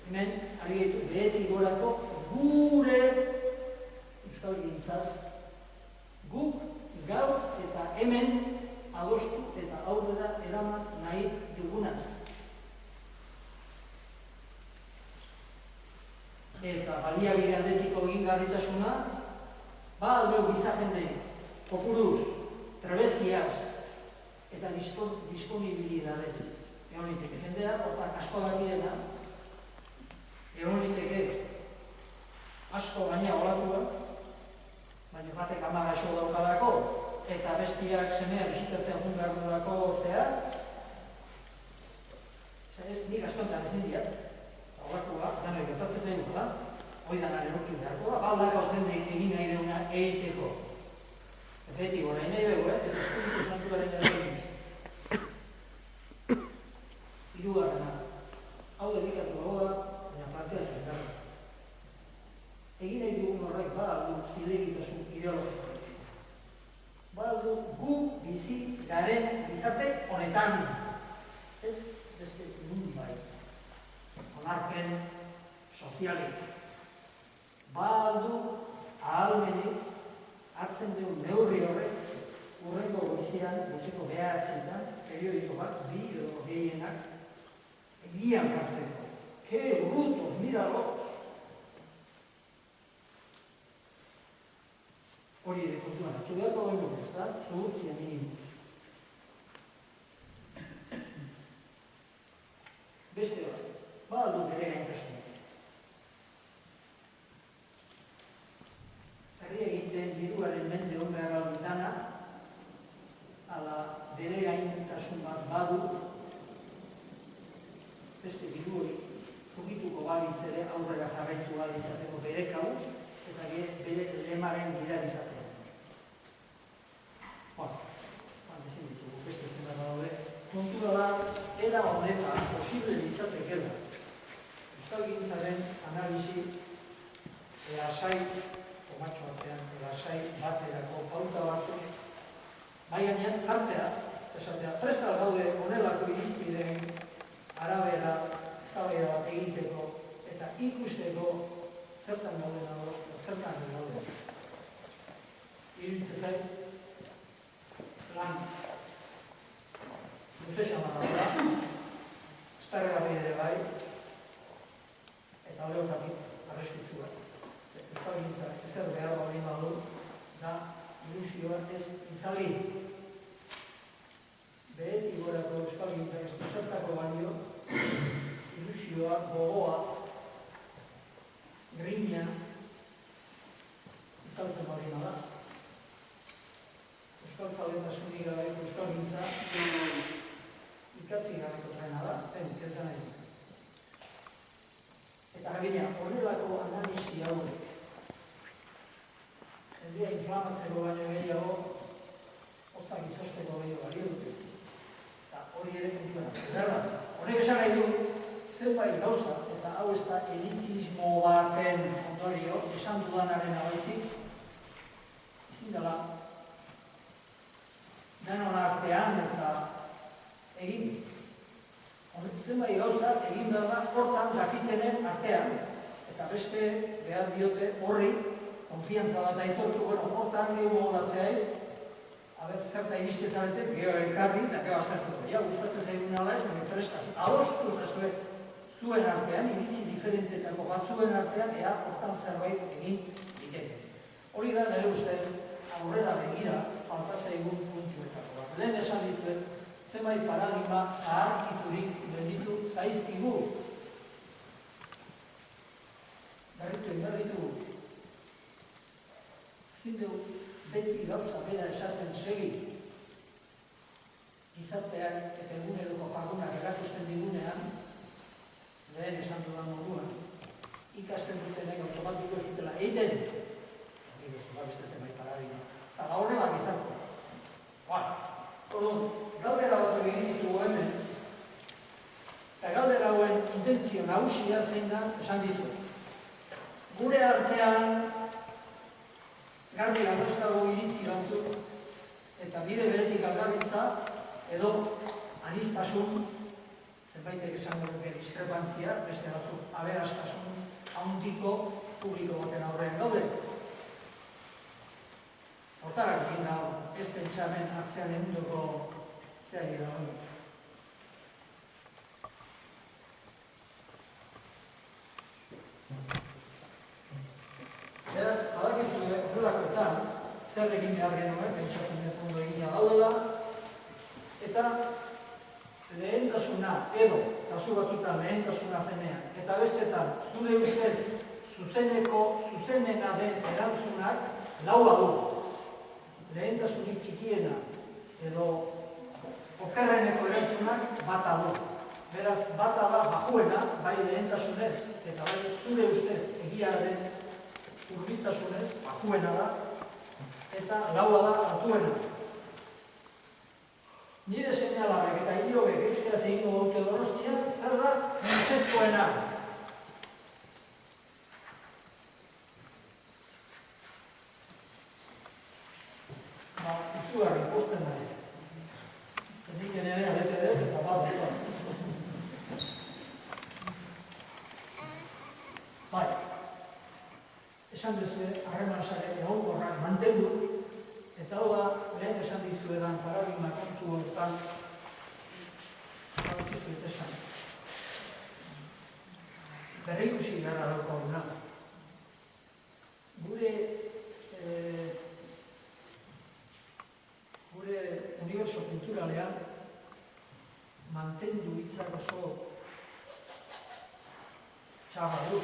Hemen, ari gaitu, behetik gorako gure euskalgintzaz, guk gaur eta hemen adostu eta aurrera eraman nahi dugunaz. Eta baliabide aldetiko egingarritasuna, aldeu gizajendei, kopuruz, trebeziaz eta disponibilidadez. Egon liteke jendea, hortak asko dakiena, egon liteke asko gaina olatua, baina batek 10 gaixo daukalako, eta bestiak semea bisitatzen jun behar duelako zehar, nik askontan ezin diat, horrekoa, danoi gertatzen zaigu, da? Hoi dana lehortu beharko da, baldak aurrendeik egin nahi deuna egiteko. Beti gora nahi dugu, ez espiritu santuaren egin. Hirugarrena, hau dedikatu dago da, baina planteatzen da. Egin nahi dugun horrek baldu zilegitasun ideologikoak. Baldu gu bizi garen gizarte honetan. Ez beste nun bai. Onarpen sozialik. Baldu ahalmenik hartzen dugu neurri horrek urrengo goizean, goizeko behartzetan, periodiko bat, 2 edo gehienak, egian hartzeko. Que brutos, miralos! Hori ere kontuan, hartu beharko genuke, ez da? Zuhurtzia minimo. Beste bat. Baldu bere gaintasuna. Herri egiten diruaren mende hon behar aldu dana, ala bere gaintasun bat badu, beste diru hori tokituko balitz ere aurrera jarraitu bali izateko bere kabuz, eta bere lemaren gidar izateko. Ezin ditugu, beste zen daude. Kontura da, era honetan posible litzatekela. Euskalgintzaren analisi lasai, komatxo artean, lasai baterako pauta batzuk, bai gainean hartzea, esatea, prestal gaude honelako irizpideen arabera eztabaida bat egiteko eta ikusteko zertan gauden ados, zertan gauden. Iruditzen zait, lan luze xamara da, estarregarri ere bai, eta horretatik arreskutsua. Euskalgintza ezer behar bali badu, da ilusioa ez itzali. Behetik gorako euskalgintza ez duzertako balio, ilusioa, gogoa, grina, itzaltzen bali da. zenbait gauza, eta hau ez da elitismo baten ondorio, esan dudanaren abaizik, ezin dela, denon artean eta egin. Zenbait gauza egin da hortan dakitenen artean, eta beste behar diote horri, konfiantza bat aitortu, hortan gehu moldatzea ez, zerta iriste zarete, geho elkarri eta geho aztertu. Ja, gustatzen zaigun ala ez, baina prestaz, adostu ezazue zuen artean, iritzi diferentetako batzuen artean, ea hortan zerbait egin egiten. Hori da, nire ustez, aurrera begira, falta zaigun puntuetako bat. Lehen esan dituen, zenbait paradigma zaharkiturik gelditu zaizkigu. Berritu. Ezin dugu, beti gauza bera esaten segi. Gizarteak eta eguneroko jardunak erakusten digunean, lehen esan dudan moduan, ikasten dutenek automatiko ez dutela egiten. Beste zenbait paradigma. Ez da horrela gizartea. Galdera batzuk egin ditugu hemen, eta galdera hauen intentzio nagusia zein da esan dizu. Gure artean garbi dauzkagu iritzi batzuk eta bide beretik algarbitza edo aniztasun, zenbaitek esango duke diskrepantzia, beste batzuk aberastasun handiko publiko baten aurrean gaude. Hortarak egin dago, ez pentsamen atzean egundoko zeari dago. Beraz, badakizue horrelakoetan, zer egin behar genuen, pentsatzen dut ondo egina daudela, eta lehentasuna, edo, kasu batzutan lehentasuna zenean, eta bestetan, zure ustez, zuzenena den erantzunak, laua du. Lehentasunik txikiena edo okerreneko erantzunak bata du. Beraz, bata da bajuena, bai lehentasunez, eta bai zure ustez egiaren hurbiltasunez, bajuena da, eta laua da altuena. Nire seinalabek eta hilobek euskaraz egingo dute Donostian, zer da funtsezkoena. Izugarri, posten nahi. Nik ere alete dut eta bat dut. Bai, esan duzue, harreman sare egonkorrak mantendu, eta hau da, lehen esan dizuedan paradigma kontu horretan, bautizut esan. Berreikusi gara daukaguna. Gure uniberso kulturalean mantendu hitzak oso txarra du.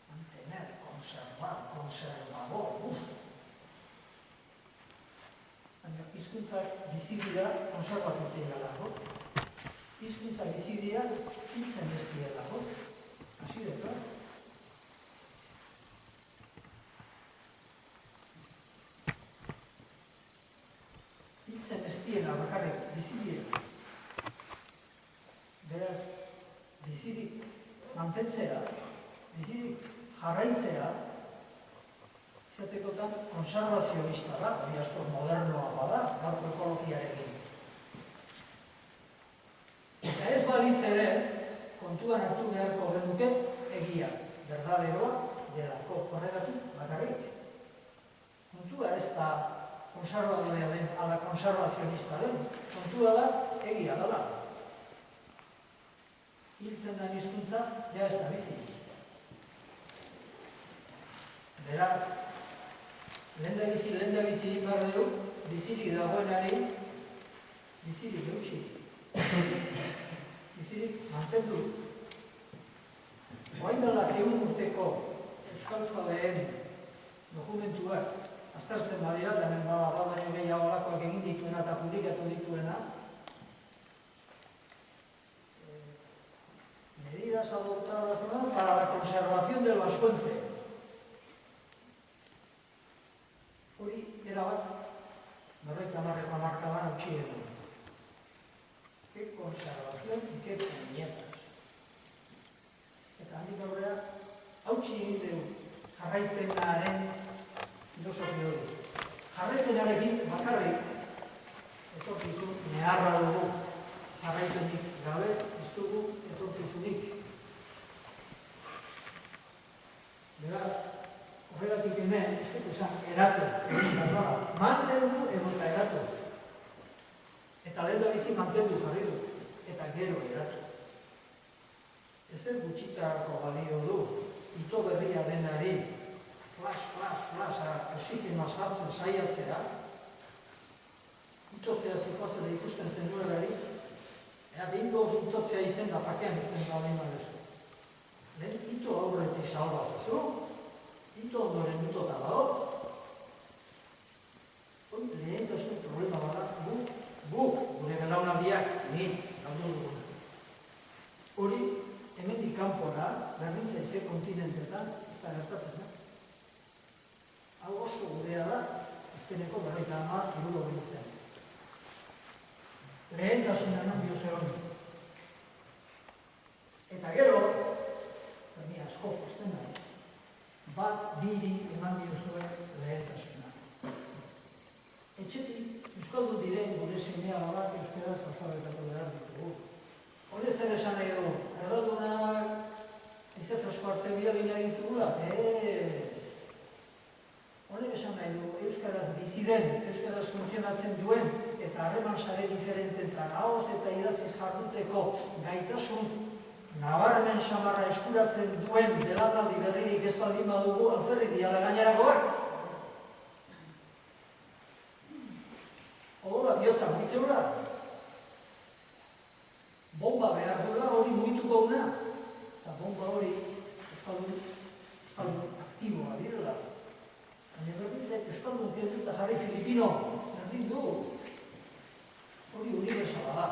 Mantener, konservador, baina hizkuntzak bizi dira konservatutik galako. Hizkuntzak bizi dira hiltzen ez direlako. Hasi dut, hiltzen ez diena bakarrik bizirik. Beraz, bizirik mantentzea, bizirik jarraitzea, izatekotan konservazionista da, hori askoz modernoa bada, gaurko ekologiarekin. Eta ez balitz ere, kontuan hartu beharko genuke egia, berdaderoa, delako horregatik bakarrik. Kontua ez da konservadorea den, ala konservazionista den, kontua da, egia dela. Hiltzen da hizkuntza, ja ez da bizi. Beraz, lehen da bizirik behar dugu, bizirik dagoenari, bizirik eutxi. Bizirik mantendu. Oain dela 100 urteko euskaltzaleen dokumentuak aztertzen badira, eta hemen bada baino gehiago alakoak egin dituena eta publikatu dituena, medidas adoptadas para la conservación del vascuence. Hori, erabat, 90 hamarreko hamarkadan utzi edo. ¿Qué conservación? educación y qué puñetas. Eta handik aurrera, hautsi egin dugu jarraipenaren filosofia hori. Jarraipenarekin bakarrik etorkizun neharra dugu. Jarraipenik gabe ez dugu etorkizunik. Beraz, horregatik hemen, ez dut esan, eratu, egin behar mantendu eta eratu. Eta lehen da bizi mantendu jarri du, eta gero eratu. Ez den gutxitako balio du, ito berria denari, flash, oxigenoa sartzen saiatzea, itotzea zikoazela ikusten zenuelari, bingo itotzea izen da pakean ezten gaudin badezu. Lehen ito aurretik salbazazu, ito ondoren itota dago, lehentasun problema bada, guk, gure belaunaldiak, ni, galdu duguna. Hori, hemendik kanpora, berdintza ize kontinentetan, ez da gertatzen da. Hau oso gurea da, azkeneko 50 urtean. Lehentasunean bioze hori. Eta gero, ni asko posten nahi, bat biri eman diozuen lehentasuna. Etxetik, euskaldu diren gure semea labak euskaraz alfabetatu behar ditugu. Hore zer esan nahi dugu, erdodunak ize fresko hartzen bialina ditugula? Ez! Hore esan nahi dugu, euskaraz bizi den, euskaraz funtzionatzen duen, eta harreman sare diferentetan ahoz eta idatziz jarduteko gaitasun nabarmen samarra eskuratzen duen belaunaldi berririk ez baldin badugu alferrik diala gainerakoak. Odola, bihotza muitzeura. Bomba behar duela hori muituko una. Eta bomba hori euskaldun aktiboa direla. Baina berditzek euskaldun kentu eta jarri Filipino. Berdin du. Hori universala da.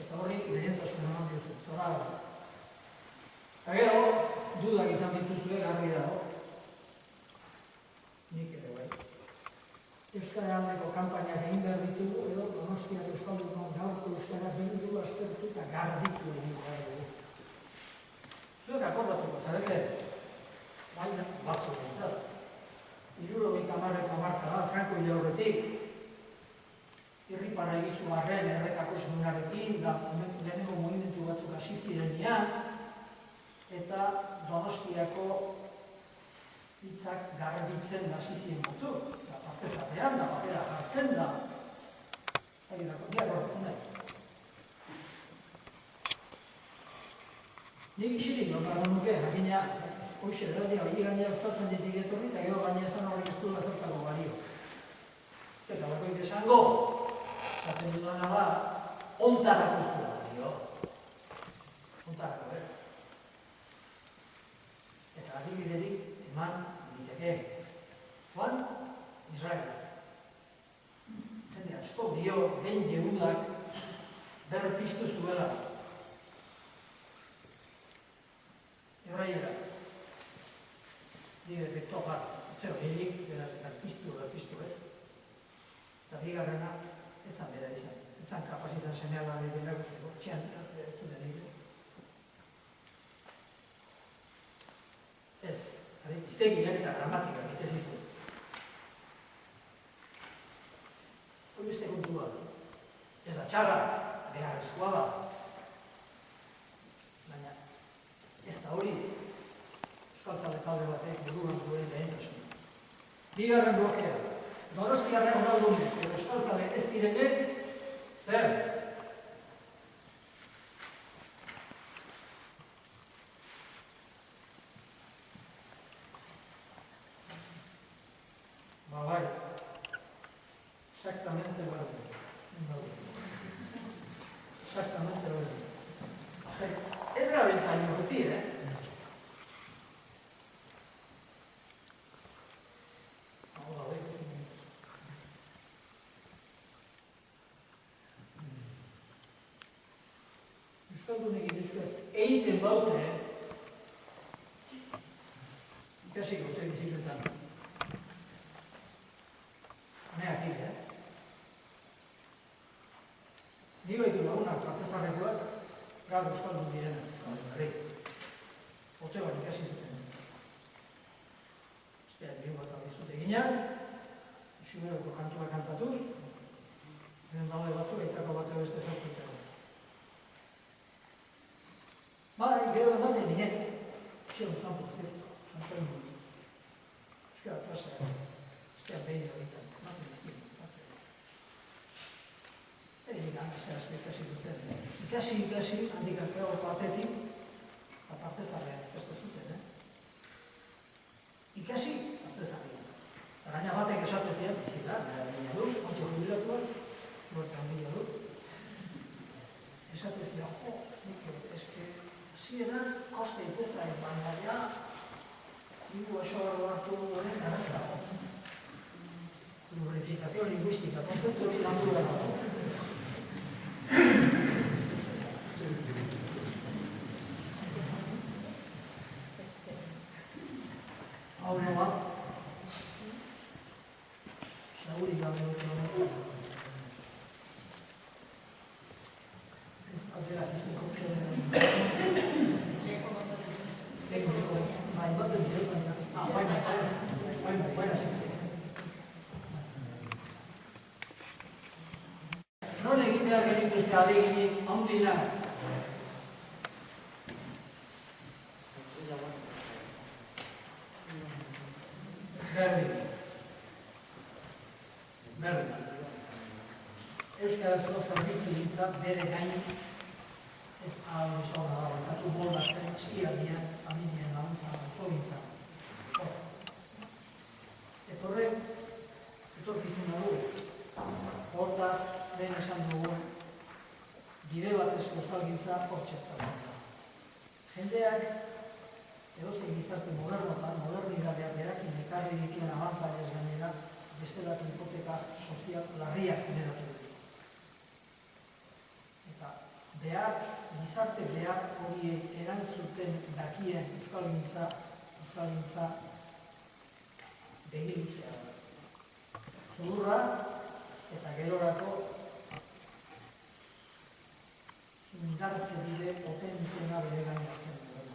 Eta hori lehentasun eman diozu. Zora da. Eta gero, dudak izan dituzue garbi dago. Nik ere bai. Euskara aldeko kampainak egin behar ditugu, edo Donostiak euskaldun gaurko euskara bildu aztertu eta garditu egin behar dugu. Zuek akordatuko zarete, baina batzuk entzat. 70 marka da, Franko hilaurretik, irripara egizu arren errekako esmunarekin, da lehenengo movimentu batzuk hasi zirenean, eta Donostiako hitzak garbitzen hasi ziren batzuk, eta partezatean da, papera jartzen da. Zagirako, biak horretzen naiz. Nik isirik nolako nuke, jakina, hoxe, erradia, hori gainera euskaltzen ditik etorri, eta gero gainera esan horrek ez duela zertako balio. Zerta, bakoik esango, zaten dudana da, ontarako ez duela balio. Ontarako, Eta adibiderik eman diteke. Juan, Israel. Jende asko dio, ben Yehudak berpiztu zuela. Hebraiera. Di defekto bat. Zeo, helik, beraz, berpiztu ez. Eta bigarrena, etzan bera izan. Etzan kapaz izan semeala bera guztiko. Txean, ez du denik. Ez, iztegiak eta gramatikak itezitu. Hori beste kontua. Ez da txarra, beharrezkoa da. Baina, ez da hori euskaltzale talde batek buruan duen lehentasun. Bigarren blokea. Donostiarren Ronaldunek, edo euskaltzale ez direnek, zer? Bai, exactamente verde. Exactamente verde. Ez gabiltza inuti, Euskaldunek iduzkoaz egiten baute, ikasik gote bizikletan. Neak hile, Ni baitu lagunak prozesarrekoak, gaur euskaldun direna, ote bat ikasi zuten. Besteak bihu bat aldizute ginean, Xumeroko kantua kantatuz, hemen daude batzuk, aitako bat beste zartuteko. Bai, gero ematen nien, txeron tampo, zanpen dut. Euskara klasea, besteak behin horretan, ematen izkin, egin gana ikasi duten. Ikasi, handik arteago batetik, aparte zarrean, ikastu zuten, Ikasi, aparte zarrean. Eta gaina batek esate zian, bizita, baina du, ontsa jubilatuak, zuertan handia du. Esate zian, eske, hasieran koste itezain, baina ja, hiru oso hartu horren arazago. Plurifikazio lingüística, konzeptu hori landu da dago. Hau noa, xagurik gabe dut honetan. Ez aldera, ez dut Zeko, bai, bat ez dut, baina, non egin behar genituzte adeginik handila? Berdin. Euskarazko zerbitzu gintzat bere gain ez ahal izan da bakatu boldatzen estialdian, familien laguntzan, oso gintzan. Etorkizuna du. Hortaz, lehen esan dugu, bide batezko euskalgintza hor txertatzen da. Jendeak, edozein gizarte modernotan, modernidadea berakin ekarri dituen abantailez gainera, bestelako hipoteka sozial larriak generatu dut. Eta gizarte behar hori erantzuten dakien euskalgintza begiruzea da. Zudurra eta gerorako indartze bide potentena bere gainatzen duena.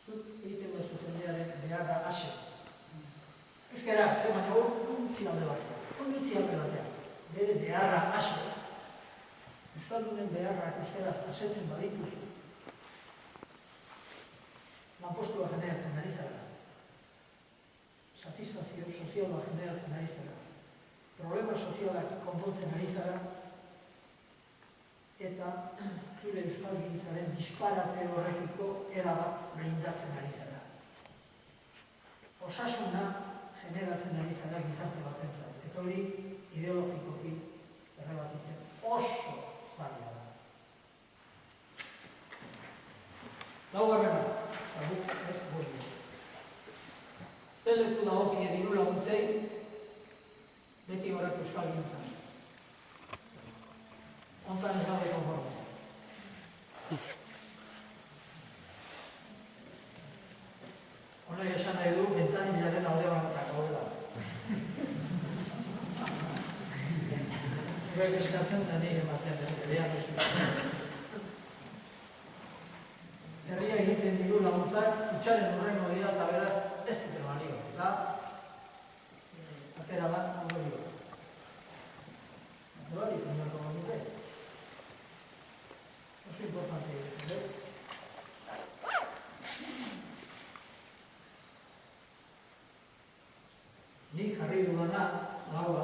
Zut egiten duzu jendearen beharra ase. Euskara, zer baina hor, ondutzi alde batean. Bere beharra ase. Euskaldunen beharrak euskaraz asetzen badituzu. Lanpostua generatzen ari zara. Satisfazio soziala generatzen ari zara. Problema sozialak konpontzen ari zara. Eta zure euskalgintzaren disparate horrekiko erabat blindatzen ari zara. Osasuna generatzen ari zara gizarte batentzat. Eta hori ideologikoki errebatitzen oso zaila da. Laugarrena, eta guk ez gozio. Zeleku da hokien diru laguntzei, beti horrek euskalgintzan. Ontan ez gabe konforme. Honek esan nahi du, bentanilaren alde banetak gaudela. Zuek eskatzen da nire ematen den, berean uste. Herria egiten diru laguntzak, utxaren horrengo dira eta beraz ez dute balio. Eta, atera bat, ondorio. Atera bat, ikunarko bat dute. Oso importante egiten, Nik jarri dudana, laua,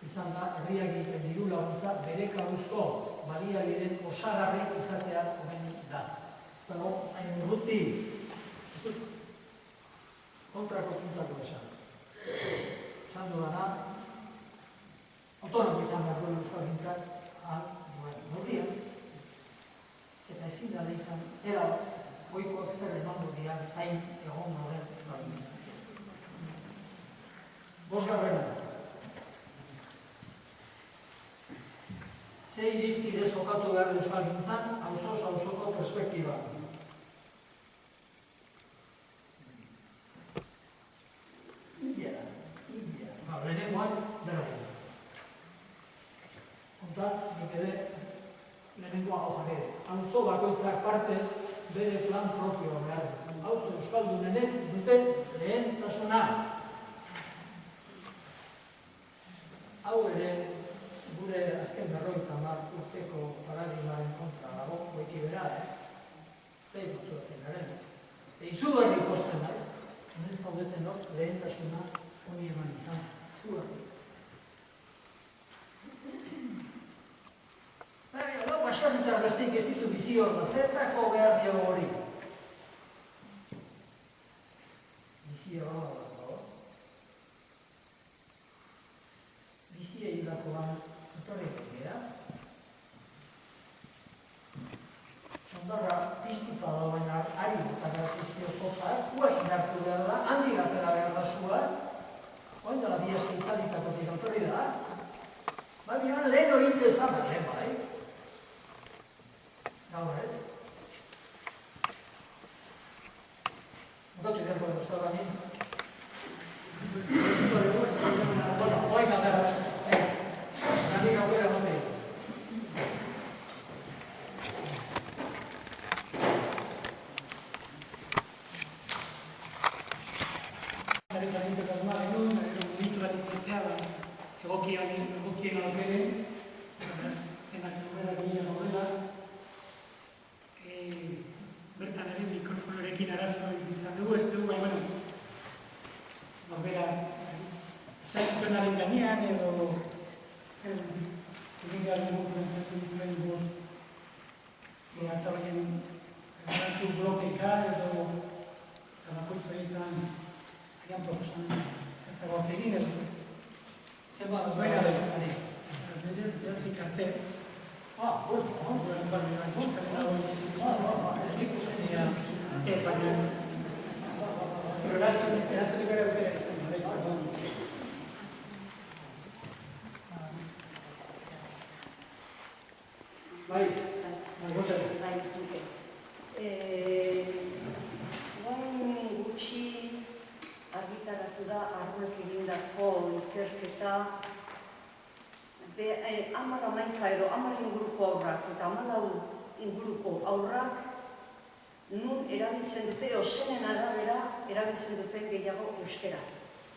izan da, herriak egiten diru laguntza bere kabuzko baliabideen osagarri izatea omen da. Ez da, hain urruti, kontrako puntako esan. Esan dudana, autonomo izan behar duen euskalgintzak, norrian, eta ezin da izan, era, goikoak zer emango dian zain egon noren euskalgintzak. Bosgarrena. Ze irizpide jokatu behar euskalgintzan, auzoz-auzoko perspektiba. Idea. Lehenengoan, bera. Onta, nik ere, lehenengoa hau jarri. Auzo bakoitzak partez bere plan propioa behar. Auzo euskaldunenek duten lehentasuna. Hau ere, gure azken 50 urteko paradigmaren kontra dago, goiti bera, zein konturatzen garen. Izugarri posten naiz, nire zaudeten hor lehentasuna honi eman izan, izugarri. Baserritar besteik ez ditu bizi hor da, zertako behar diogu hori. Bizia hor dago. Bizia hilakoan etorri gara. Sondarra piztuta dagoen ari eta zizkio zotzak, ua indartu behar da, handi gatera behar da zua, oin dela biaz itzalitakotik etorri da. Baina lehen hori ezan da, lehen bai. Gaur ez? Gatu beharko da usta da nien. Bueno, oain gatera. Gandik aurrera gotei. Egokien aurrere, denak aurrera ginen aurrera, bertan ere mikrofonorekin arazoa izan dugu, ez dugu, baina, norbera, zaitupenaren gainean edo zer egidearen dituen bost eta horien eratu blokeka edo bakoitza egiten agian proposamen ezagok egin ez du. Zenbat, zuena da, beratzi kartez. Bueno, ez baina, eratzetik gara bera izan, pardon. Bai, gotxatu. Bai, duke. Gutxi argitaratu da arruek egindako ikerketa 10 edo 10 inguruko aurrak eta 14 inguruko aurrak nun erabiltzen dute, zenen arabera erabiltzen duten gehiago euskera.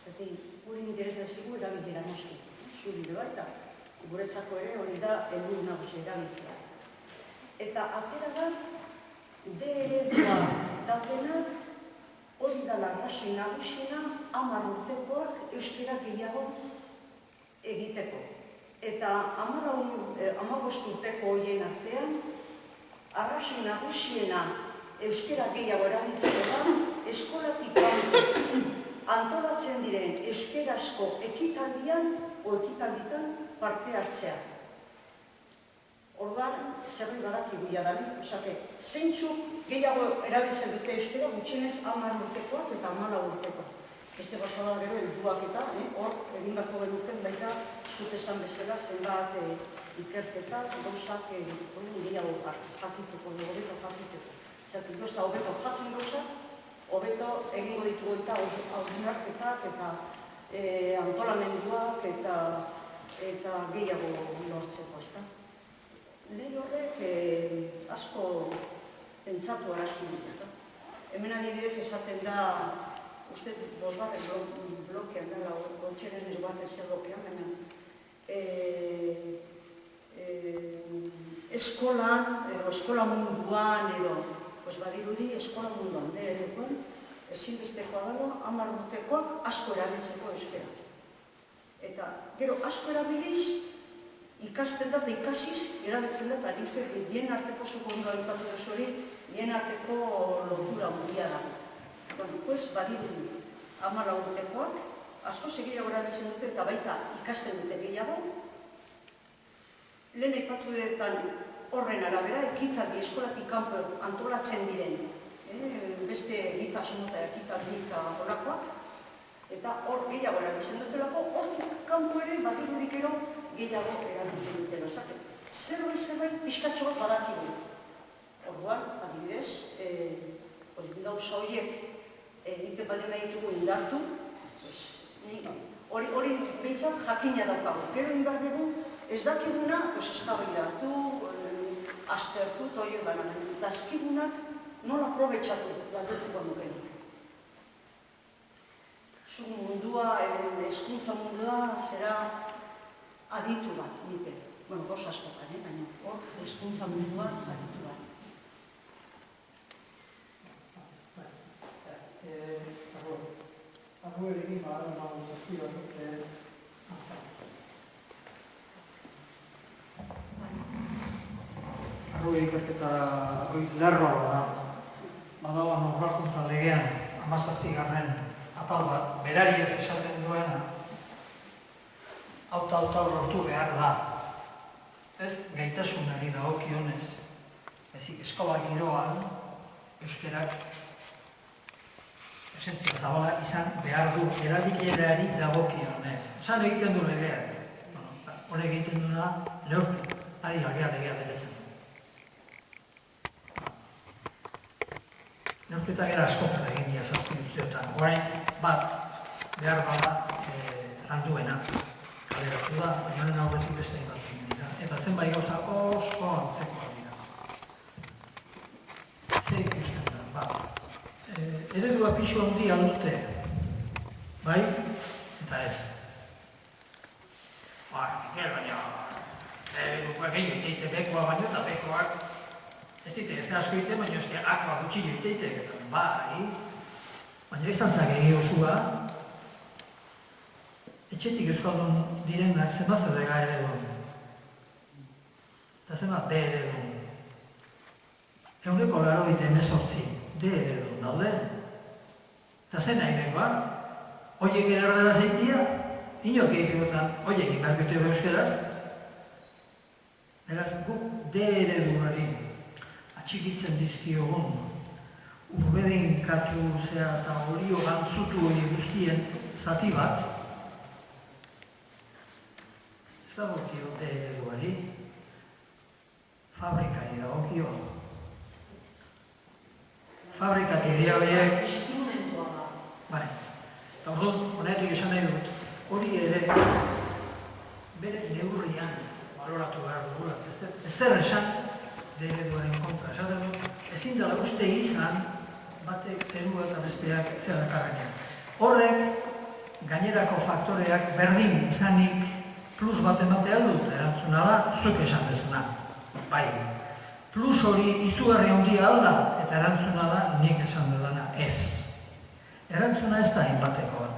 Eta guri interes dezigu erabilera noski, zuri doa eta guretzako ere hori da helburu nagusi erabiltzea. Eta atera da, D eredua datenak hori da arrazoi nagusina 10 urtekoak euskera gehiago egiteko. Eta 15 urteko horien artean, arrazoi nagusiena euskera gehiago erabiltzeko da, eskolatik antolatzen diren euskerazko ekitaldian o ekitalditan parte hartzea. Orduan, zerri badakigu jadanik, osake, zeintzuk gehiago erabiltzen dute euskera gutxienez 10 urtekoak eta 14 urtekoak. Beste basada gero, helduak eta, hor, egin beharko genuten baita, zut esan bezala, zenbat ikerketa, gauzak gehiago jakituko, hobeto jakituko. Zatik, dozta, hobeto jakin gauzak, hobeto egingo ditugu eta hausnarketak eta antolamenduak eta gehiago lortzeko, ezta? Lehen horrek asko pentsatu arazi dut, ezta? Hemen adibidez esaten da, uste bosgarren blokean dela, gontxeren ez batzen zer blokean, baina eskolan, eskola munduan edo, badirudi eskola munduan, derekoen, ezinbestekoa dela, 10 urtekoak asko erabiltzeko euskera. Eta, gero, asko erabiliz, ikasten da eta ikasiz, erabiltzen da, eta bien arteko zukondo aipatu duz hori, bien arteko lotura mundia da. Bueno, pues, badirudi, 10 urtekoak, asko segiago erabiltzen dute eta baita ikasten dute gehiago. Lehen aipatu duetan horren arabera, ekitaldi eskolatik kanpo antolatzen diren, beste egitasun eta ekitaldi eta horakoak, eta hor gehiago erabiltzen dutelako, hortik kanpo ere badirudik ero gehiago erabiltzen dutela. Zerbait pixkatxo bat badakigu. Orduan, adibidez, gauza horiek egiten baldin behitugu indartu, hori behintzat jakina daukagu. Gero inbar dugu, ez dakiguna, ez da behiratu, aztertu toio gana, dazkigunak nola aprobetxatu galdetuko nukenik. Zu mundua, hezkuntza mundua, zera aditu bat, nite. Bueno, gos askotan, baina hor, hezkuntza mundua aditu bat. Arro egin badaren magu zazpira dute. Arro ikerketa lerroa da. Badagoan aurrakuntza legean, 17. atal bat, berari ez esaten duena, auta lortu behar da. Ez gaitasunari dagokionez, ezik eskola giroan, euskerak esentzia zabala izan behar du erabilerari dagokionez. Esan egiten du legeak. Horrek egiten duena neurtu, ari legea betetzen du. Neurketak era askotan egin dira 7 urteotan. Orain bat behar bada landuena kaleratu da, baina horren aurretik beste bat egin dira. Eta zenbait gauza oso antzekoak dira. Zer ikusten da, bat. Eredua pixu handi aldute, bai, eta ez. Iker, baina, ereduak gehiago iteite bekoa baino eta bekoak, ez dite, ez asko ite, baina ez akoa gutxillo iteite, bai, baina izan zage osua, etxetik euskaldun direnak zenbat zerdega eredun. Eta zenbat B eredun. 188 D eredun daude. Eta zen nahi dengoa, oiek erardela zeitia, inok egitegotan, oiek inbarkute euskeraz. Beraz, guk D ereduari atxikitzen dizkiogun, urbeden katu eta horio gantzutu hori guztien zati bat, ez dagokio D ereduari, fabrikari dagokio. Fabrikati dira horiek... Instrumentua da. Bale, eta orduan, honetik esan nahi dut, hori ere bere neurrian baloratu behar dugula. Ez zer esan D ereduaren kontra. Esaten dut, ezin dela uste izan batek zerua eta besteak zera dakarrenean. Horrek, gainerako faktoreak berdin izanik plus bat ematea dut, erantzuna da, zuk esan dezuna. Bai, plus hori izugarri handia alda, eta erantzuna da nik esan dudana ez. Erantzuna ez da inbatekoa.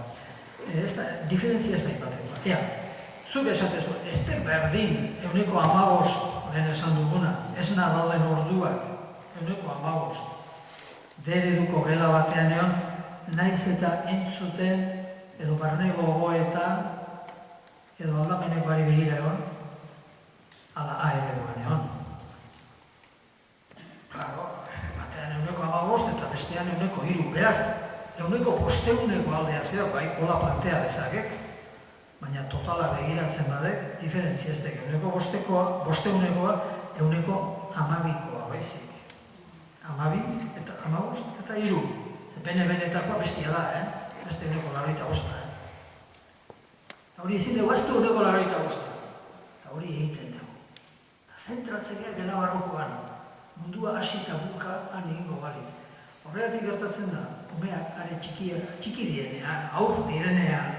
Diferentzia ez da inbatekoa. Ea, zuk esatezu, ez da berdin 1,15 lehen esan duguna, ez dauden orduak 1,15. D ereduko gela batean egon, naiz eta entzuten edo barne gogoetan edo aldamenekoari begira egon, ala A ereduan egon. Claro, batean 1,15 eta bestean 1,3. Beraz, 1,5 aldea zeo, bai, hola plantea dezakek, baina totala begiratzen badek, diferentzia ez dek, 1,5koa, 1,12koa baizik. 12 eta 15 eta 3. Bene-benetakoa bestia da, beste 1,85. Hori ezin dugu aztu 1,85. Eta hori egiten dugu. Eta zentratzea gela barrukoan, mundua hasi eta buka han egingo baliz. Horregatik gertatzen da, umeak are txiki dienean, aur direnean,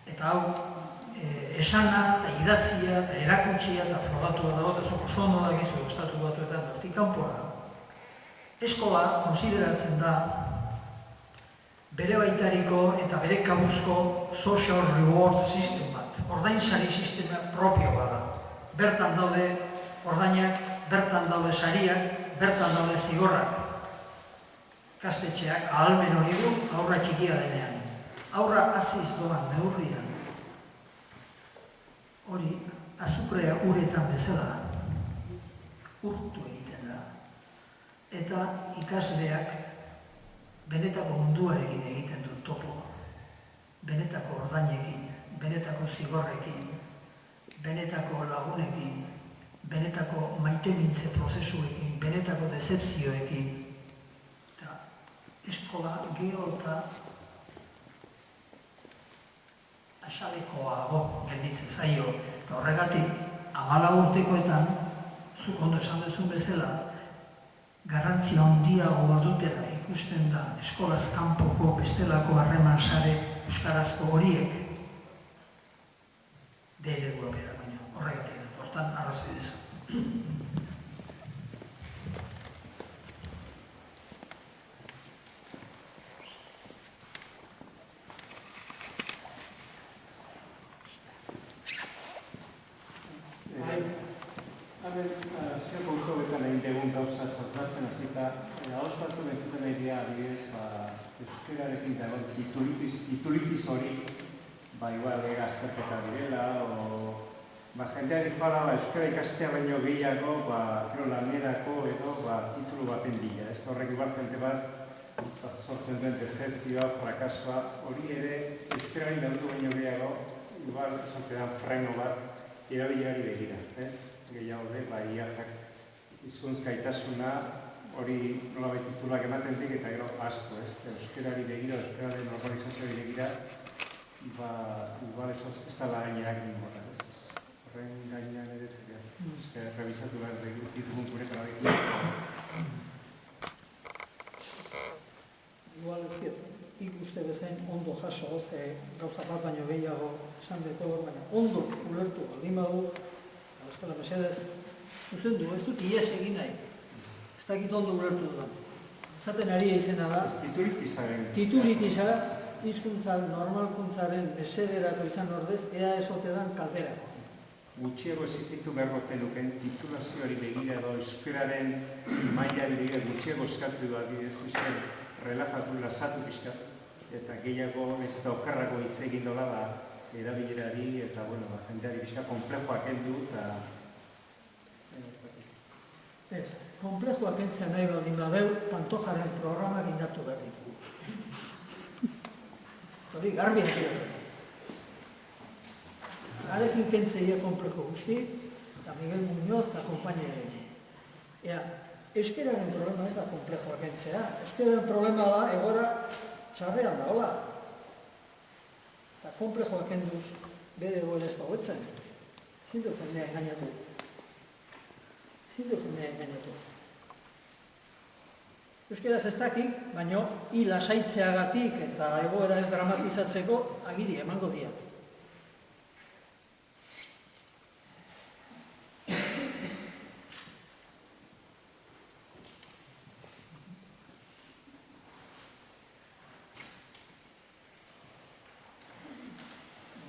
eta hau esana, eta idatzia, eta erakutsia, eta frogatua dago, eta zoko sono dakizu Estatu Batuetan, hortik kanpora. Eskola konsideratzen da bere baitariko eta bere kabuzko social reward system bat, ordainsari sistema propio bada. Bertan daude ordainak, bertan daude sariak, bertan daude zigorrak. Kastetxeak ahalmen hori du aurra txikia denean. Aurra aziz doan neurrian. Hori azukrea uretan bezala urtu egiten da. Eta ikasleak benetako munduarekin egiten du topo. Benetako ordainekin, benetako zigorrekin, benetako lagunekin, benetako maitemintze prozesuekin, benetako decepzioekin. Eta eskola gero eta asalekoago gelditzen zaio. Eta horregatik, 14 urtekoetan, zuk ondo esan duzun bezala, garrantzia handiagoa dutela ikusten da eskolaz kanpoko bestelako harreman sare euskarazko horiek de eredua bera, baina horregatik, hortan arrazoi duzu. Azken puntu betan egin degun gauza zartatzen hasita, hauz batzuk entzuten nahi dira, adibidez, euskararekin dagoen titulitis hori, igual azterketa direla, jendeari pala euskara ikastea baino gehiago, lanerako edo titulu baten bila. Ez horrek ibartente bat, sortzen duen decepzioa, frakasoa, hori ere euskarari daudu baino gehiago, igual esan freno bat, erabilerari begira, ez? Gehiago de, IAJak hizkuntz gaitasuna hori nolabait tituluak ematen dik eta gero asko, ez? Euskarari begira, euskararen normalizazioari begira, igual ez da la gainerak ninbora, ez? Horren gainean ere zegoen. Euskara revisatu behar ditugun gure paradigma. Igual ez dut, ikuste bezain ondo jaso, gauza bat baino gehiago esan deko, baina ondo ulertu baldin badu, Euskara mesedez, zuzendu, ez dut ies egin nahi. Ez dakit ondo ulertu dudan. Zaten ari izena da, titulitisa, hizkuntzak normalkuntzaren mesederako izan ordez, ea esote dan kalterako. Gutxiago ezikitu berroten luken titulazioari begira edo euskararen mailari begira gutxiago eskatu du adibidez, relajatu, lasatu pixka, eta gehiago ez eta okarrako hitz egin dola erabilerari eta jendeari pixka konplejoak heldu eta... Ez, konplejoak entzea nahi baldin badeu, Pantojaren programak indartu behar ditugu. Hori, garbi hati da. Arekin kentzeia konplejo guzti, eta Miguel Muñoz eta kompainera egin. Euskararen problema ez da konplejoak entzea. Euskararen problema da, egora txarrean da, hola. Eta konplejoak enduz bere egoera ez da hoetzen. Ezin du jendea engainatu. Euskaraz ez dakik, baina lasaitzeagatik eta egoera ez dramatizatzeko agiri emango diat.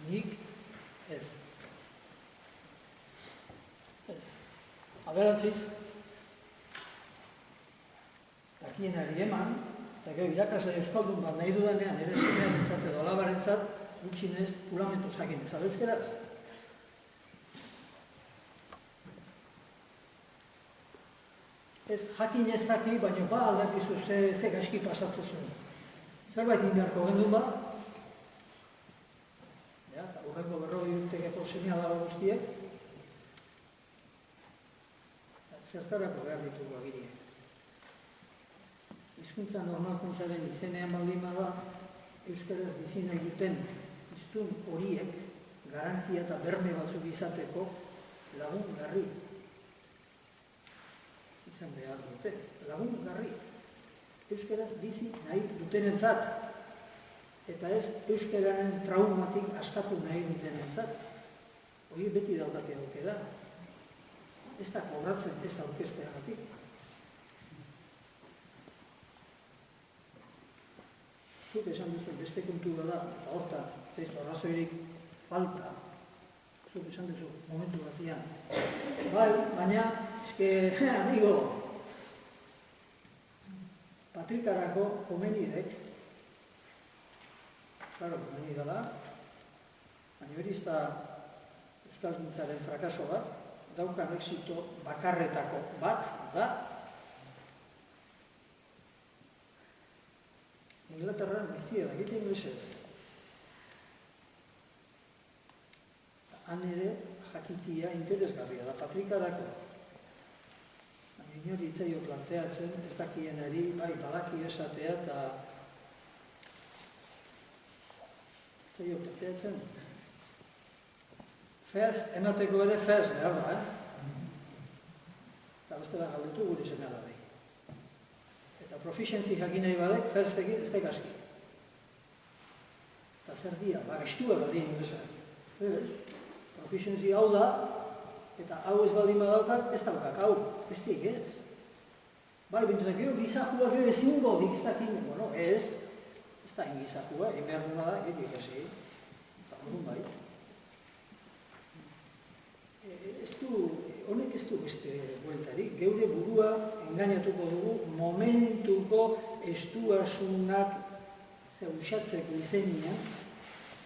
Nik ez. Aberantziz, dakienari eman, eta gero irakasle euskaldun bat nahi dudanean, ere zenean entzat edo alabarentzat, gutxinez, pulamentuz jakin ezala euskeraz. Ez jakin ez daki, baina aldakizu ze gaizki pasatzezun. Zerbait indarko gendun ba, eta urrengo 40 urtekeko semialaba guztiek, zertarako behar ditugu agiriek. Hizkuntza normalkuntzaren izenean baldin bada, euskaraz bizi nahi duten hiztun horiek garantia eta berme batzuk izateko lagungarri izan behar dute. Lagungarri. Euskaraz bizi nahi dutenentzat. Eta ez euskararen traumatik askatu nahi dutenentzat. Hori beti daukate aukera. Ez da kobratzen, ez da orkesteagatik. Zuk esan duzuen beste kontua da, eta horta, zeizu arrazoirik falta. Zuk esan duzu momentu batian. Baina, amigo, Patrikarako komenidek, komeni dela, baina hori ez da euskalgintzaren frakaso bat, daukan exito bakarretako bat da Inglaterran guztia da egite inglesez. Han ere jakitia interesgarria da Patrikarako. Baina inori itzaio planteatzen, ez dakienari, badaki esatea eta itzaio planteatzen. First, emateko ere first behar da, bestela galdetu gure seme-alabei. Eta proficiency jakin nahi badek, first egin ez daik aski. Eta zer dira, estua baldin inglesa. Proficiency hau da, eta hau ez baldin badaukak, ez daukak, hau, bestiek ez. Bai, bintutak, gizahua gero ezingo, dikiztakin, bueno, ez da ingizahua, inberduna da, ikasi. Eta orduan bai. Honek ez du beste bueltarik, geure burua engainatuko dugu momentuko estuasunak usatzeko izenia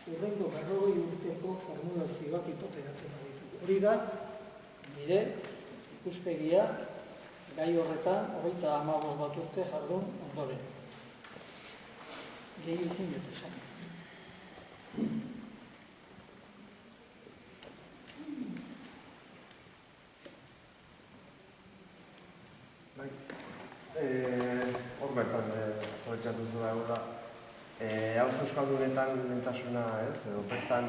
urrengo 40 urteko formulazioak hipotekatzen baditu. Hori da, nire ikuspegia gai horretan 35 bat urte jardun ondoren. Gehi ezin dut esan. Hor bertan, horretzatu zuen hau da, hauzu euskaldunetan lentasuna ez, edo bertan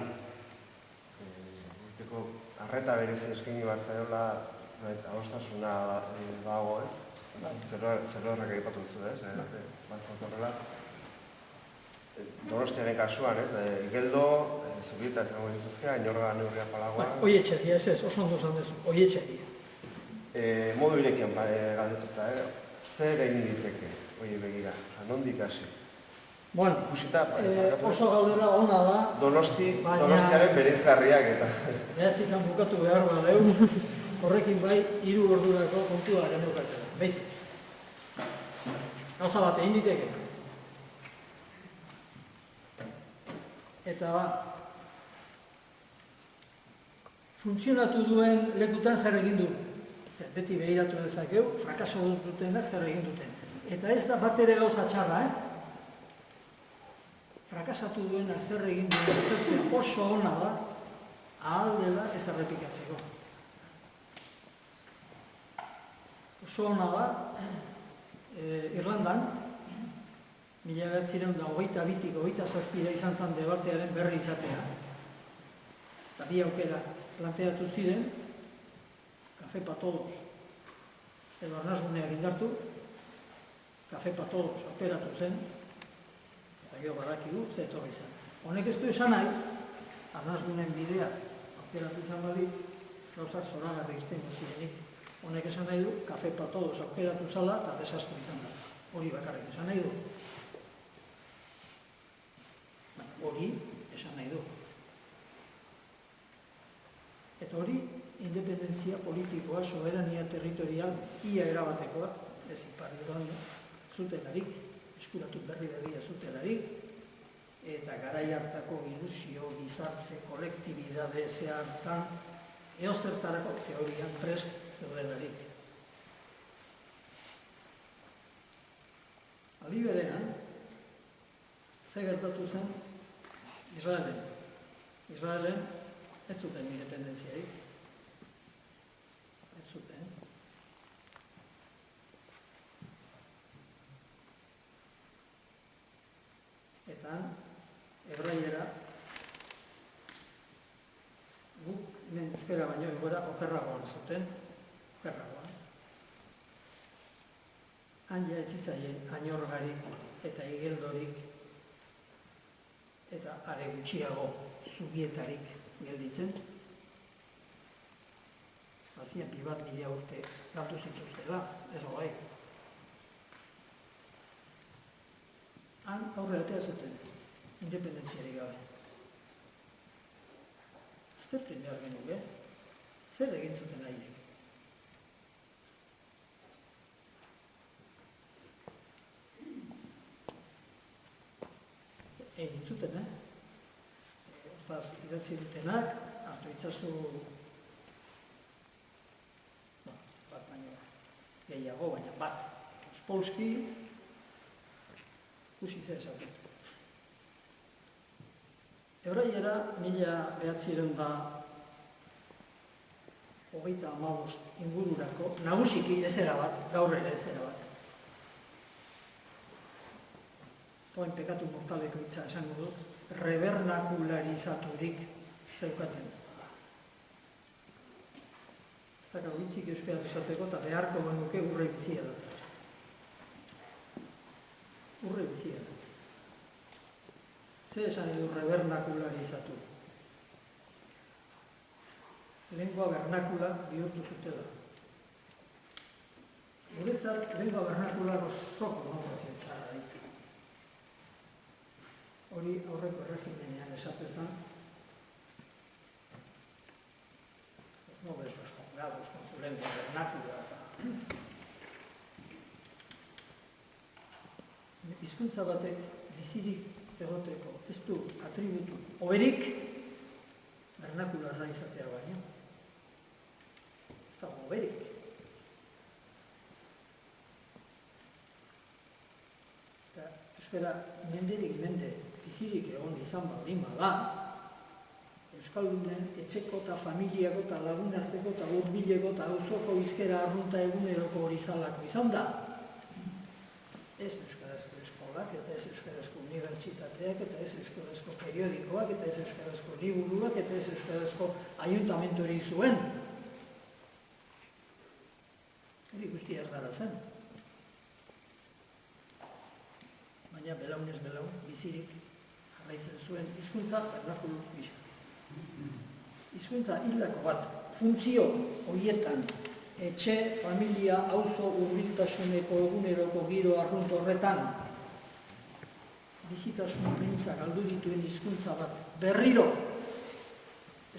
arreta berezi eskaini bat zaiola adostasuna dago ez, zer horrek aipatu zu ez, batzat horrela. Donostiaren kasuan ez, Igeldo, Zubieta izango dituzke, Ainorga neurria palagoan. Oietxeria, ez, oso ondo esan duzu, oietxeria. Modu irekian galdetuta, zer egin diteke, begira, nondik hasi? Bueno, Ikusita, oso galdera ona da. Donostiaren bereizgarriak eta. Behatzitan bukatu behar badeu, horrekin bai, 3 ordurako kontua geneukatela, beti. Gauza bat egin diteke. Eta funtzionatu duen lekutan zer egin du. Beti behiratu dezakeu, frakaso dutenak zer egin duten. Eta ez da bat ere gauza txarra, Frakasatu duenak zer egin duen aztertzen oso ona da, ahal dela ez errepikatzeko. Oso ona da, Irlandan, 1922-tik 27 izan zen debatearen berri izatea. Eta bi aukera planteatu ziren, Café pa todos, edo arnazguneak indartu, Café pa todos aukeratu zen, eta gero badakigu, ze etorri zen. Honek ez du esan nahi, arnazgunen bidea aukeratu zen balitz, gauzak zoragarri iztengo zirenik. Honek esan nahi du, Café pa todos aukeratu zala eta desastre izan da. Hori bakarrik esan nahi du. Hori esan nahi du. Eta hori, independentzia politikoa, soberania territorial, ia erabatekoa, ez iparri zutelarik, eskuratu berria zutelarik, eta garai hartako ilusio, gizarte, kolektibidade zehartan, eozertarako teorian prest zeudelarik. Aldi berean, ze gertatu zen Israelen. Israelen ez zuten independentziarik. Ez zuten. Eta hebraiera guk hemen euskara baino egoera okerragoan zuten, okerragoan. Han ja ez zitzaien Ainorgarik eta Igeldorik eta are gutxiago Zubietarik gelditzen. Bazian 2.000 urte galdu zituztela, ez hogei. Han aurre atea zuten, independentziarik gabe. Aztertu behar genuke, zer egin zuten haiek. Egin zuten, Hortaz, idatzi dutenak, hartu itzazu bat baino gehiago, baina bat. Spolski, ikusi zer esaten. Hebraiera 1935 ingururako, nagusiki ez erabat, gaur ere ez erabat. Oain pekatu mortaleko hitza esango dut, rebernakularizaturik zeukaten. ez da hitzik euskaraz esateko, eta beharko genuke urre bizia da. Urre bizia da. Zer esan edu rebernakularizatu? Lengua bernakula bihurtu zutela. Guretzat, lengua bernakula oso konotazio txarra ditu. Hori aurreko erregimenean esatezan, los nobles, los congrados, con su lengua vernacula. Hizkuntza batek bizirik egoteko ez du atributu oberik vernakularra izatea baino. Ez da oberik. Eta euskara menderik mende bizirik egon izan baldin bada, euskaldunen etxeko eta familiako eta lagun arteko eta hurbileko eta auzoko hizkera arrunta eguneroko hori zalako izan da. Ez euskarazko eskolak, eta ez euskarazko unibertsitateak, eta ez euskarazko periodikoak, eta ez euskarazko liburuak, eta ez euskarazko ayuntamentu hori zuen. Hori guzti erdara zen. Baina belaunez belaun, bizirik jarraitzen zuen hizkuntza bernakulu gisa. Hizkuntza hildako bat, funtzio horietan, etxe, familia, auzo, hurbiltasuneko eguneroko giro arrunt horretan, bizitasun pentsa galdu dituen hizkuntza bat berriro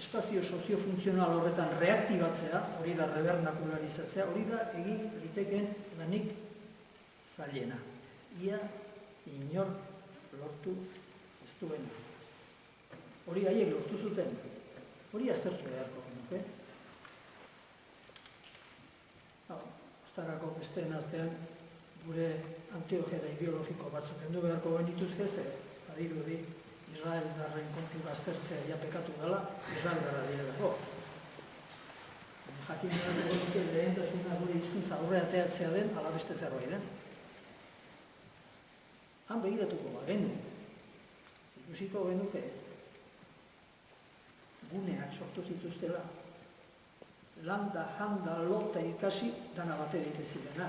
espazio soziofuntzional horretan reaktibatzea, hori da rebernakularizatzea, hori da egin liteken lanik zailena. Ia inor lortu ez duena. Hori haiek lortu zuten, hori aztertu beharko genuke. Ostarako besteen artean gure antiogena ideologiko batzuk kendu beharko genituzke, ze badirudi Israeldarren kontu aztertzea ja pekatu dela, Israeldarra direlako. Jakin behar dugu lehentasuna gure hizkuntza aurre ateatzea den, ala beste zerbait den. Han begiratuko bagenu, ikusiko genuke guneak sortu zituztela, landa, janda, lota ikasi, dana bate egite zirena.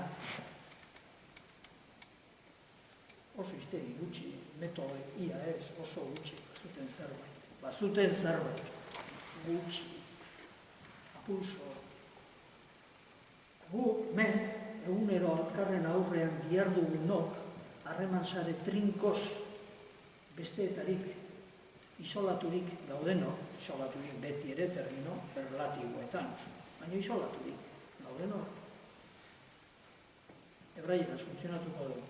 Oso hiztegi gutxi, metode ia ez, oso gutxi, bazuten zerbait. Bazuten zerbait, gutxi, apulso. Gu, men, egunero alkarren aurrean diardugunok, harreman sare trinkoz besteetarik, isolaturik gaudenok, isolaturik beti ere termino relatiboetan, baina isolaturik gaudenok. Hebraieraz funtzionatuko dugu.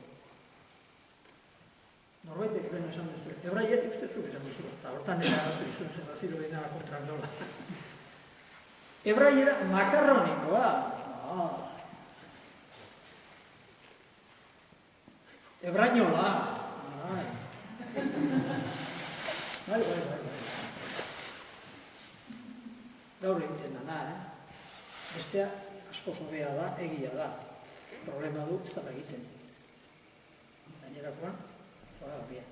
Norbaitek lehen esan duzu, hebraierak ustezuk esan duzu, eta hortan erazu izun zen baziro behinara kontra nola. Hebraiera makarronikoa. Hebrainola. Bai. Gaur egiten dana, bestea asko zobea da, egia da. Problema du, ez da egiten. Gainerakoan, zora gabia.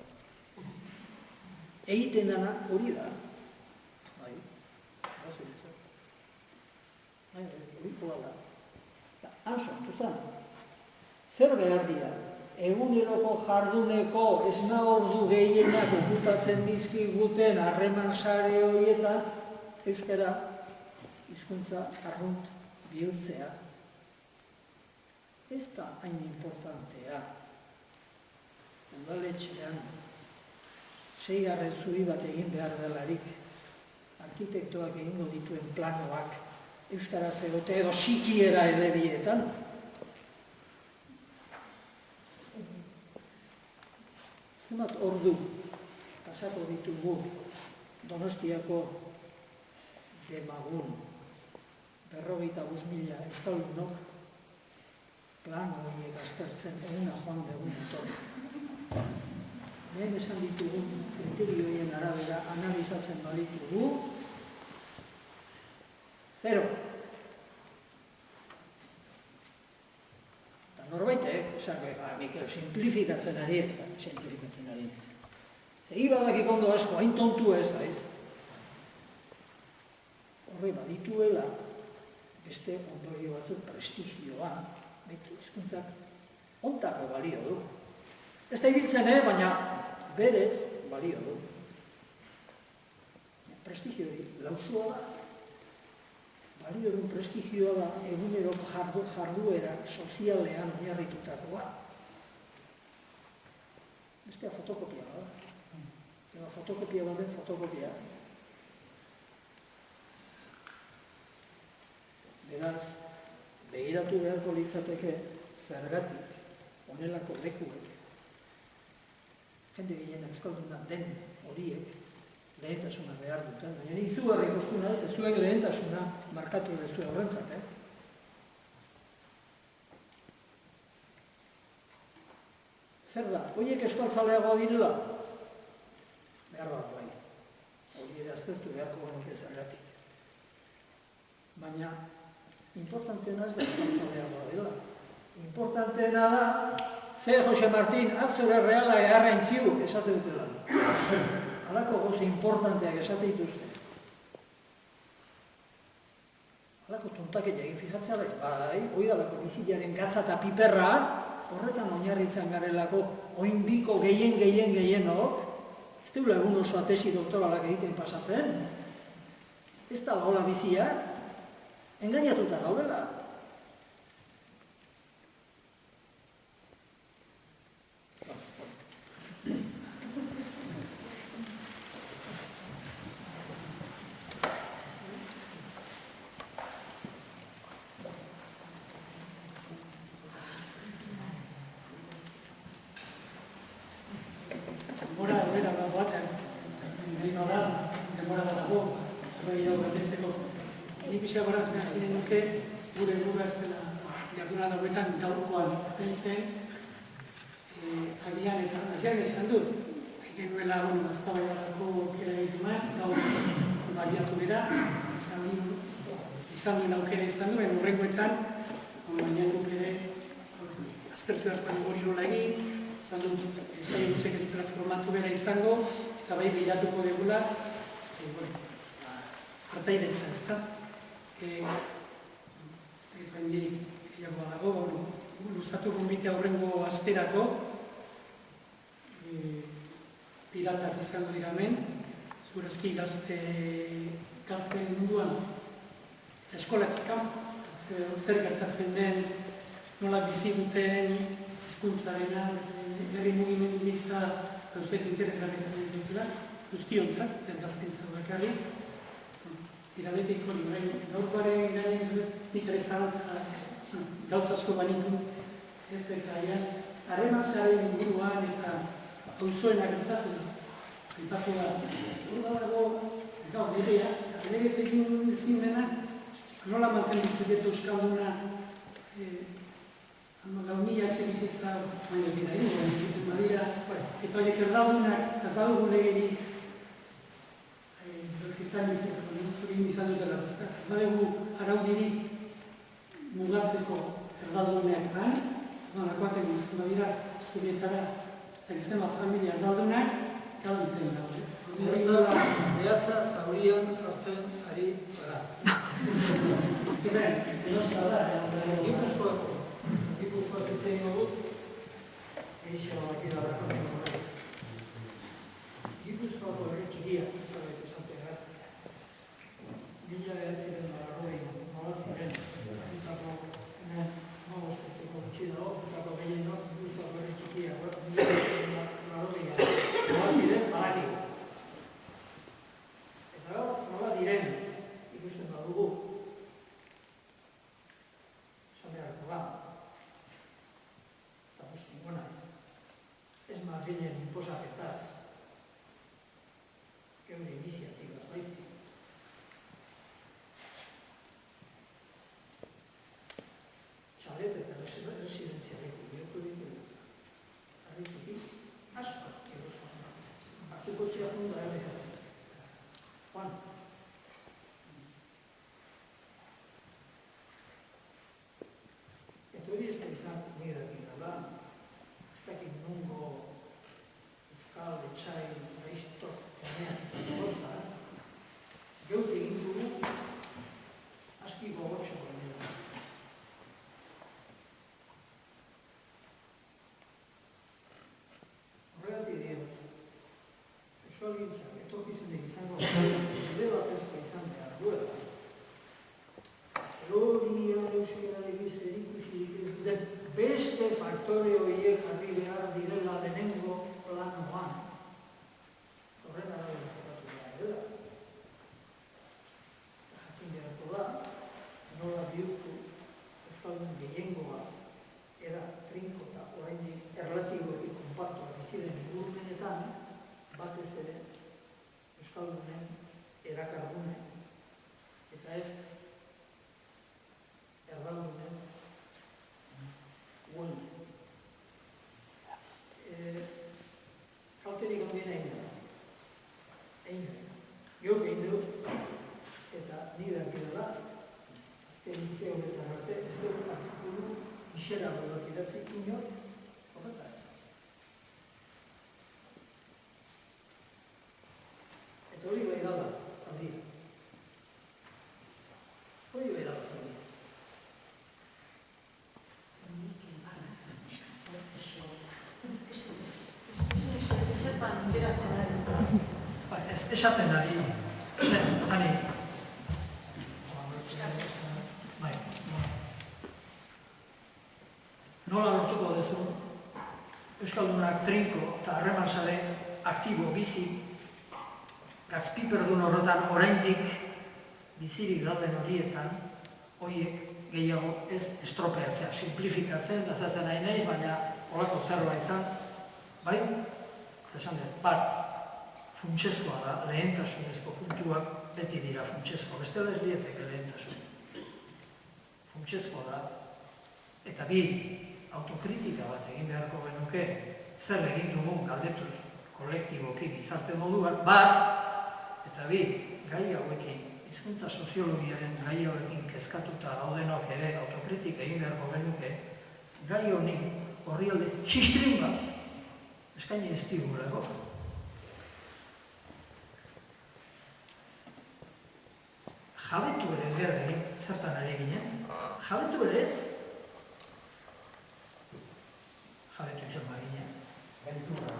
Egiten dana hori da. Bai, hori kola da. Han sortu zen. Zer behar dira? Eguneroko jarduneko esna ordu gehienak okupatzen dizkiguten harreman sare horietan euskara hizkuntza arrunt bihurtzea. Ez da hain importantea. Udaletxean 6. zubi bat egin behar delarik arkitektoak egingo dituen planoak euskaraz egote edo sikiera elebietan. Zenbat ordu pasako ditugu Donostiako demagun 45.000 euskaldunok plano horiek aztertzen eguna joan begun etorri. Lehen esan ditugun kriterioen arabera analizatzen baditugu 0. Norbaitek, Mikel, simplifikatzen ari ez da, simplifikatzen ari ez. Egi badakik ondo asko, hain tontu ez da, ez? Horre badituela, beste ondorio batzuk prestigioa, hizkuntzak ontako balio du. Ez da ibiltzen, baina berez balio du. Prestigio hori, lausua da. Balio duen prestigioa da egunero jarduera sozialean oinarritutakoa. Bestea fotokopia da. Eta fotokopia baten fotokopia. Beraz, begiratu beharko litzateke zergatik honelako lekuek, jende gehien euskaldunak den horiek, lehentasuna behar duten, baina izugarri ikuskuna ez, zuek lehentasuna markatu dezu horrentzat, Zer da, horiek euskaltzaleagoa direla? Behar bat bai, hori ere aztertu beharko genuke zergatik. Baina, importanteena ez da euskaltzaleagoa dela. Importanteena da, ze Jose Martin, atzore reala eharra intziuk esate dutela. Halako gauza importanteak esate dituzte. Halako tontakeia egin fijatzea bai, hori dalako bizitaren gatza eta piperra, horretan oinarritzen garelako oinbiko gehienok, ez deula egun oso tesi doktoralak egiten pasatzen, ez da lagola bizia, engainatuta gaudela. Gure burua ez dela jarduna dauetan gaurkoan pentzen, agian eta agian esan dut, genuela aztabaidarako aukera egitumak, gaur baliatu bera, izan duen aukera izan duen, horrengoetan, baina guk ere aztertu hartan hori nola egin, izan dut, saio guzek ez dutela formatu bera izango, eta bai behiratuko degula, hartaidetza ez da. Gehiagoa dago, luzatu gonbitea horrengo asterako, piratak izango dira hemen, zurazki gazte munduan, eskolatik kanpo, zer gertatzen den, nola bizi duten hizkuntzarena, herri mugimendu gisa, gauzet interesgarri izan dutela, guztiontzat, ez gaztentzat bakarrik. Iradetik hori, gaurkoaren iradetik nik ere zahantza gauza asko banitu, ez eta harremantzaren inguruan eta auzoena gertatu da. Hor dago, legea, legez egin ezin dena, nola mantendu zuet euskalduna, gaunila etxe bizitza, baina ez dira egin, badira, eta horiek erdaldunak, ez badugu legerik, egin izan dutela, ez badegu araudirik mugatzeko erdaldunak han, lakoaten izan badira, zurietara, eta gizema familia erdaldunak, galduten dago. Behatza zaurian jartzen ari zara. Edotza da, Gipuzkoak zitzen dut, eixo akira rakoten. Gipuzkoako herri txikia, zerbait esatea gara. Bila behatziren nola ziren, izako, hemen, magosteko gutxi dago, putako gehienok, Gipuzkoako herri txikia, bila behatziren nola ziren, badakigu. Eta gaur, nola diren, ikusten badugu, esan beharko da, eta guztingona, ez Madrilen inposaketaz, geure iniziatibaz baizik. Txalet eta residentzialetik bihurtu ditugu. Arritutik, asko egozkoan. Artuko txea funda errezatzen. Juan. Eta hori ez da izan nire dakit gala, ez dakit nungo euskal etxai gaiztok enean gorza, geuk egin dugu aski gogotxo euskalgintzak etorkizunik izango bide batezkoa izan behar duela. Teorian euskararekin zerikusirik ez duten beste faktore horiek jarri behar direla lehenengo planoan. Horren arabera jokatu behar dela. Jakin beharko da, nola bihurtu euskaldun gehiengoa era trinko eta oraindik erlatiboki konpartuak biziren ingurumenetan, batez ere euskaldunen erakardunen eta ez erdaldunen guelden. Kalterik handiena egin da. Geuk egin dut, eta nire dela, azken urte honetan arte, ez dut artikulu miserable bat idatzi inor, horretaz. Eta hori bai dala, zaldia. Hori bai dala, zaldia. Esaten ari, nola lortuko duzu euskaldunak trinko eta harremansale aktibo bizi gatzpiperdun horretan oraindik bizirik dauden horietan horiek gehiago ez estropeatzea, simplifikatzen, azatzen nahi naiz, baina horako zerbait izan, bai? Esan dut, bat, funtsezkoa da, lehentasunezko puntuak beti dira funtsezkoa, bestela ez dieteke lehentasun. Funtsezkoa da, eta bi, autokritika bat egin beharko genuke, zer egin dugun galdetuz kolektiboki gizarte moduan, bat, eta bi, gai hauekin, hizkuntza soziologiaren gai hauekin kezkatuta daudenok ere autokritika egin beharko genuke, gai honi orrialde txistrin bat eskaini ez digulako. Jabetu ere ez gara egin, zertan ari eginen? Jabetu ere ez? Jabetu izan baginen. Benturra,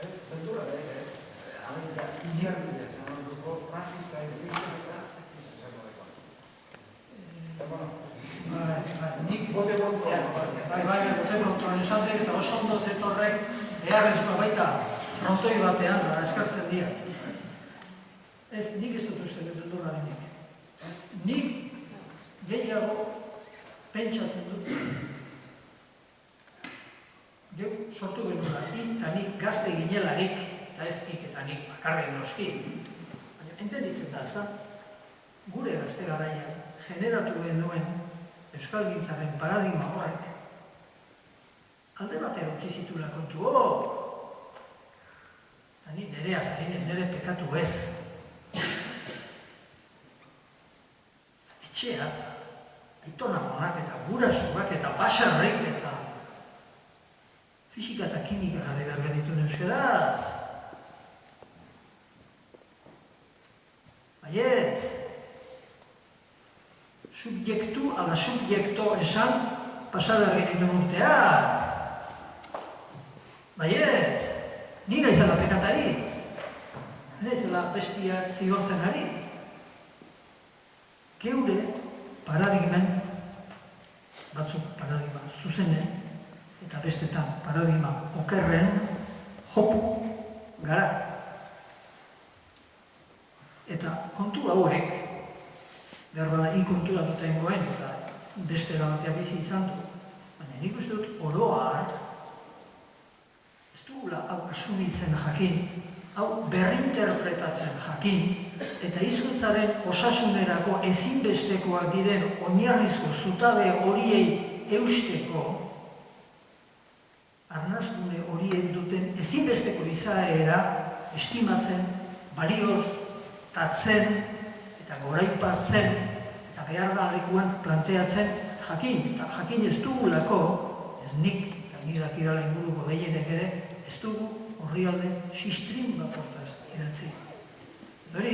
ez? Benturra, ez? Amerika, itzerdia, zelan duko, rasista entziko eta zekizu zerko dekoa. Nik bote prontoan esatek eta oso ondo zetorrek beharrezkoa baita frontoi batean eskartzen diat. Ez, nik ez dut uste beldurra denik. Nik gehiago pentsatzen dut. Geu sortu genuela, eta nik gazte ginelarik, eta ez ik eta nik bakarren noski. Baina, entenditzen da, ez da? Gure gazte garaian generatu genuen euskalgintzaren paradigma horrek alde batera utzi zitula kontu, eta ni nerea zainez, nire pekatu ez. Etxea eta aitonamonak eta gurasuak eta basarrik eta fisika eta kimika jarri behar genituen euskaraz. Baiez, subjektu ala subjekto esan pasabehar genituen urteak. Baiez, ni naizela pekatari, naizela bestiak zigortzen ari. Geure paradigmen, batzuk paradigma zuzenen, eta bestetan paradigma okerren jopu gara. Eta kontu hauek, behar bada ikontura duten goen, eta beste erabatea bizi izan du. Baina nik uste dut oroar, ez dugula hau asumitzen jakin, hau berrinterpretatzen jakin, eta hizkuntzaren osasunerako ezinbestekoak diren oinarrizko zutabe horiei eusteko, arnasgune horiek duten ezinbesteko izaera estimatzen, balioztatzen eta goraipatzen eta behar da lekuan planteatzen jakin. Eta jakin ez dugulako, ez nik, eta nire dakidala inguruko gehienek ere, ez dugu orrialde sistrin bat hortaz idatzi. Hori,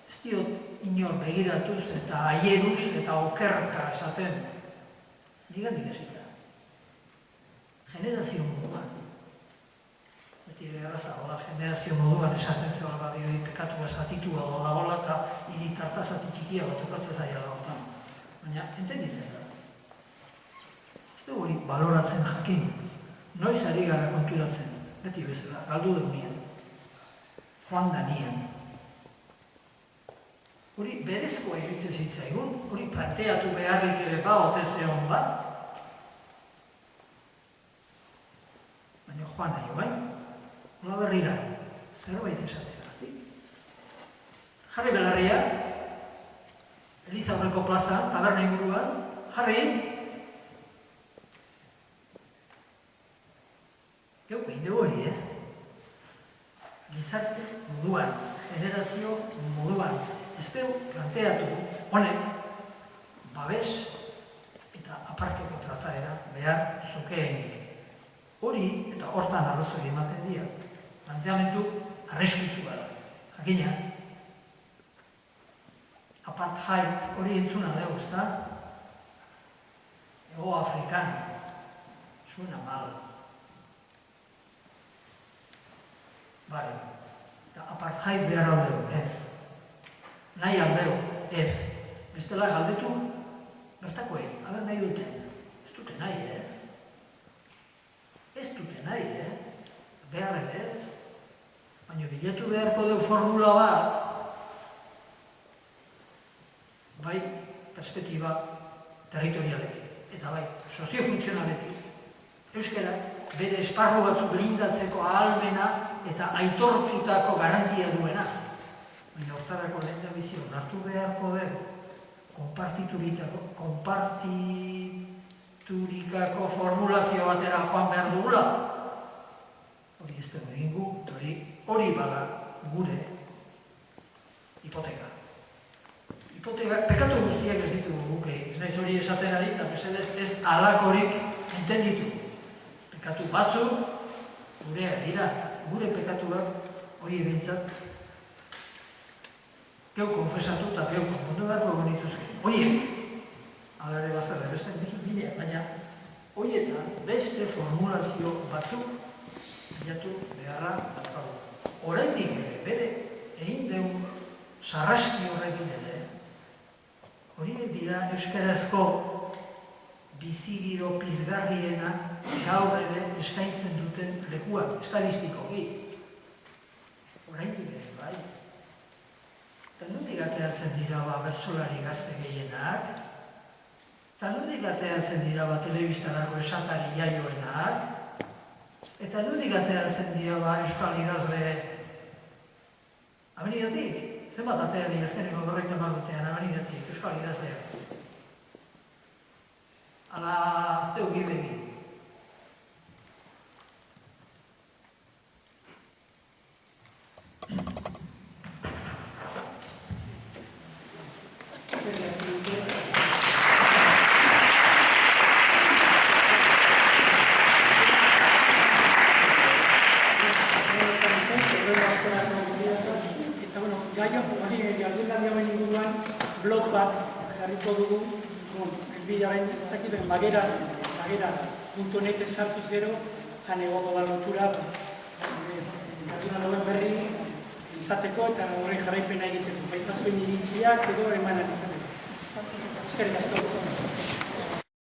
ez diot inor begiratuz eta aieruz eta okerka esaten, nigandik ezita. Generazio moduan. beti ere errazago da, generazio moduan esaten zela badirudi pekatua zatitua dagoela eta hiri tarta zati txikia bat tokatzen zaila da hortan. Baina, entenditzen da. Ez dugu hori baloratzen jakin, noiz ari gara konturatzen, beti bezala, galdu deunien, joan da nien. Hori berezkoa iruditzen zitzaigun, hori planteatu beharrik ere ba, ote zeon bat, baina joan nahi, bai? Nola berrira, zerbait esateagatik. Jarri belarria, Eliza Aurreko plazan, taberna inguruan, jarri. Geuko indegu hori, Gizarte moduan, generazio moduan, ez dugu planteatu honek, babes eta aparteko trataera behar zukeenik. Hori eta hortan arrazoi ematen dira. Planteamendu arreskutsu gara. Jakina, apartheid hori entzuna dugu, ez da? Ego Afrikan, suena mal. Bale, eta apartheid behar aldeu, ez. Nahi aldeu, ez. Bestela galdetu, bertakoei, aber nahi duten. Ez dute nahi, Ez dute nahi, behar ere ez. Baina bilatu beharko dugu formula bat, bai perspektiba territorialetik, eta bai soziofuntzionaletik. Euskarak bere esparru batzuk blindatzeko ahalmena eta aitortutako garantia duena. Baina hortarako lehen da bizio, hartu beharko dugu, konpartiturikako formulazio batera joan behar dugula. Hori ez dugu egingu, hori bada gure hipoteka. Pekatu guztiak ez ditugu guke, ez naiz hori esaten ari, eta mesedez ez alakorik entenditu. Pekatu batzu, gureak dira, gure pekatuak hori ebintzat, geu konfesatu eta geu konpondu beharko genituzke. Horiek, alare bazara, beste bila, baina horietan beste formulazio batzuk bilatu beharra daukagu. Oraindik ere, bere egin dugu sarraski horrekin ere, horiek dira euskarazko bizigiro pizgarriena gaur ere eskaintzen duten lekuak, estadistikoki. Oraindik ere, bai. Eta nondik ateratzen dira bertsolari gazte gehienak, eta nondik ateratzen dira telebistarako esatari jaioenak, eta nondik ateratzen dira euskal idazle abenidatik. Zenbat atera dira azkeneko gorrekta magutean abenidatik, euskal idazleak. Ala, azteu gibegi. Blog bat jarriko dugu, elbidearen ez dakiten bagera.net sartuz gero, han egongo da lotura, jarrina berri izateko eta horre jarraipena egiteko. Baita zuen iritziak edo eman alizateko. Eskerrik asko.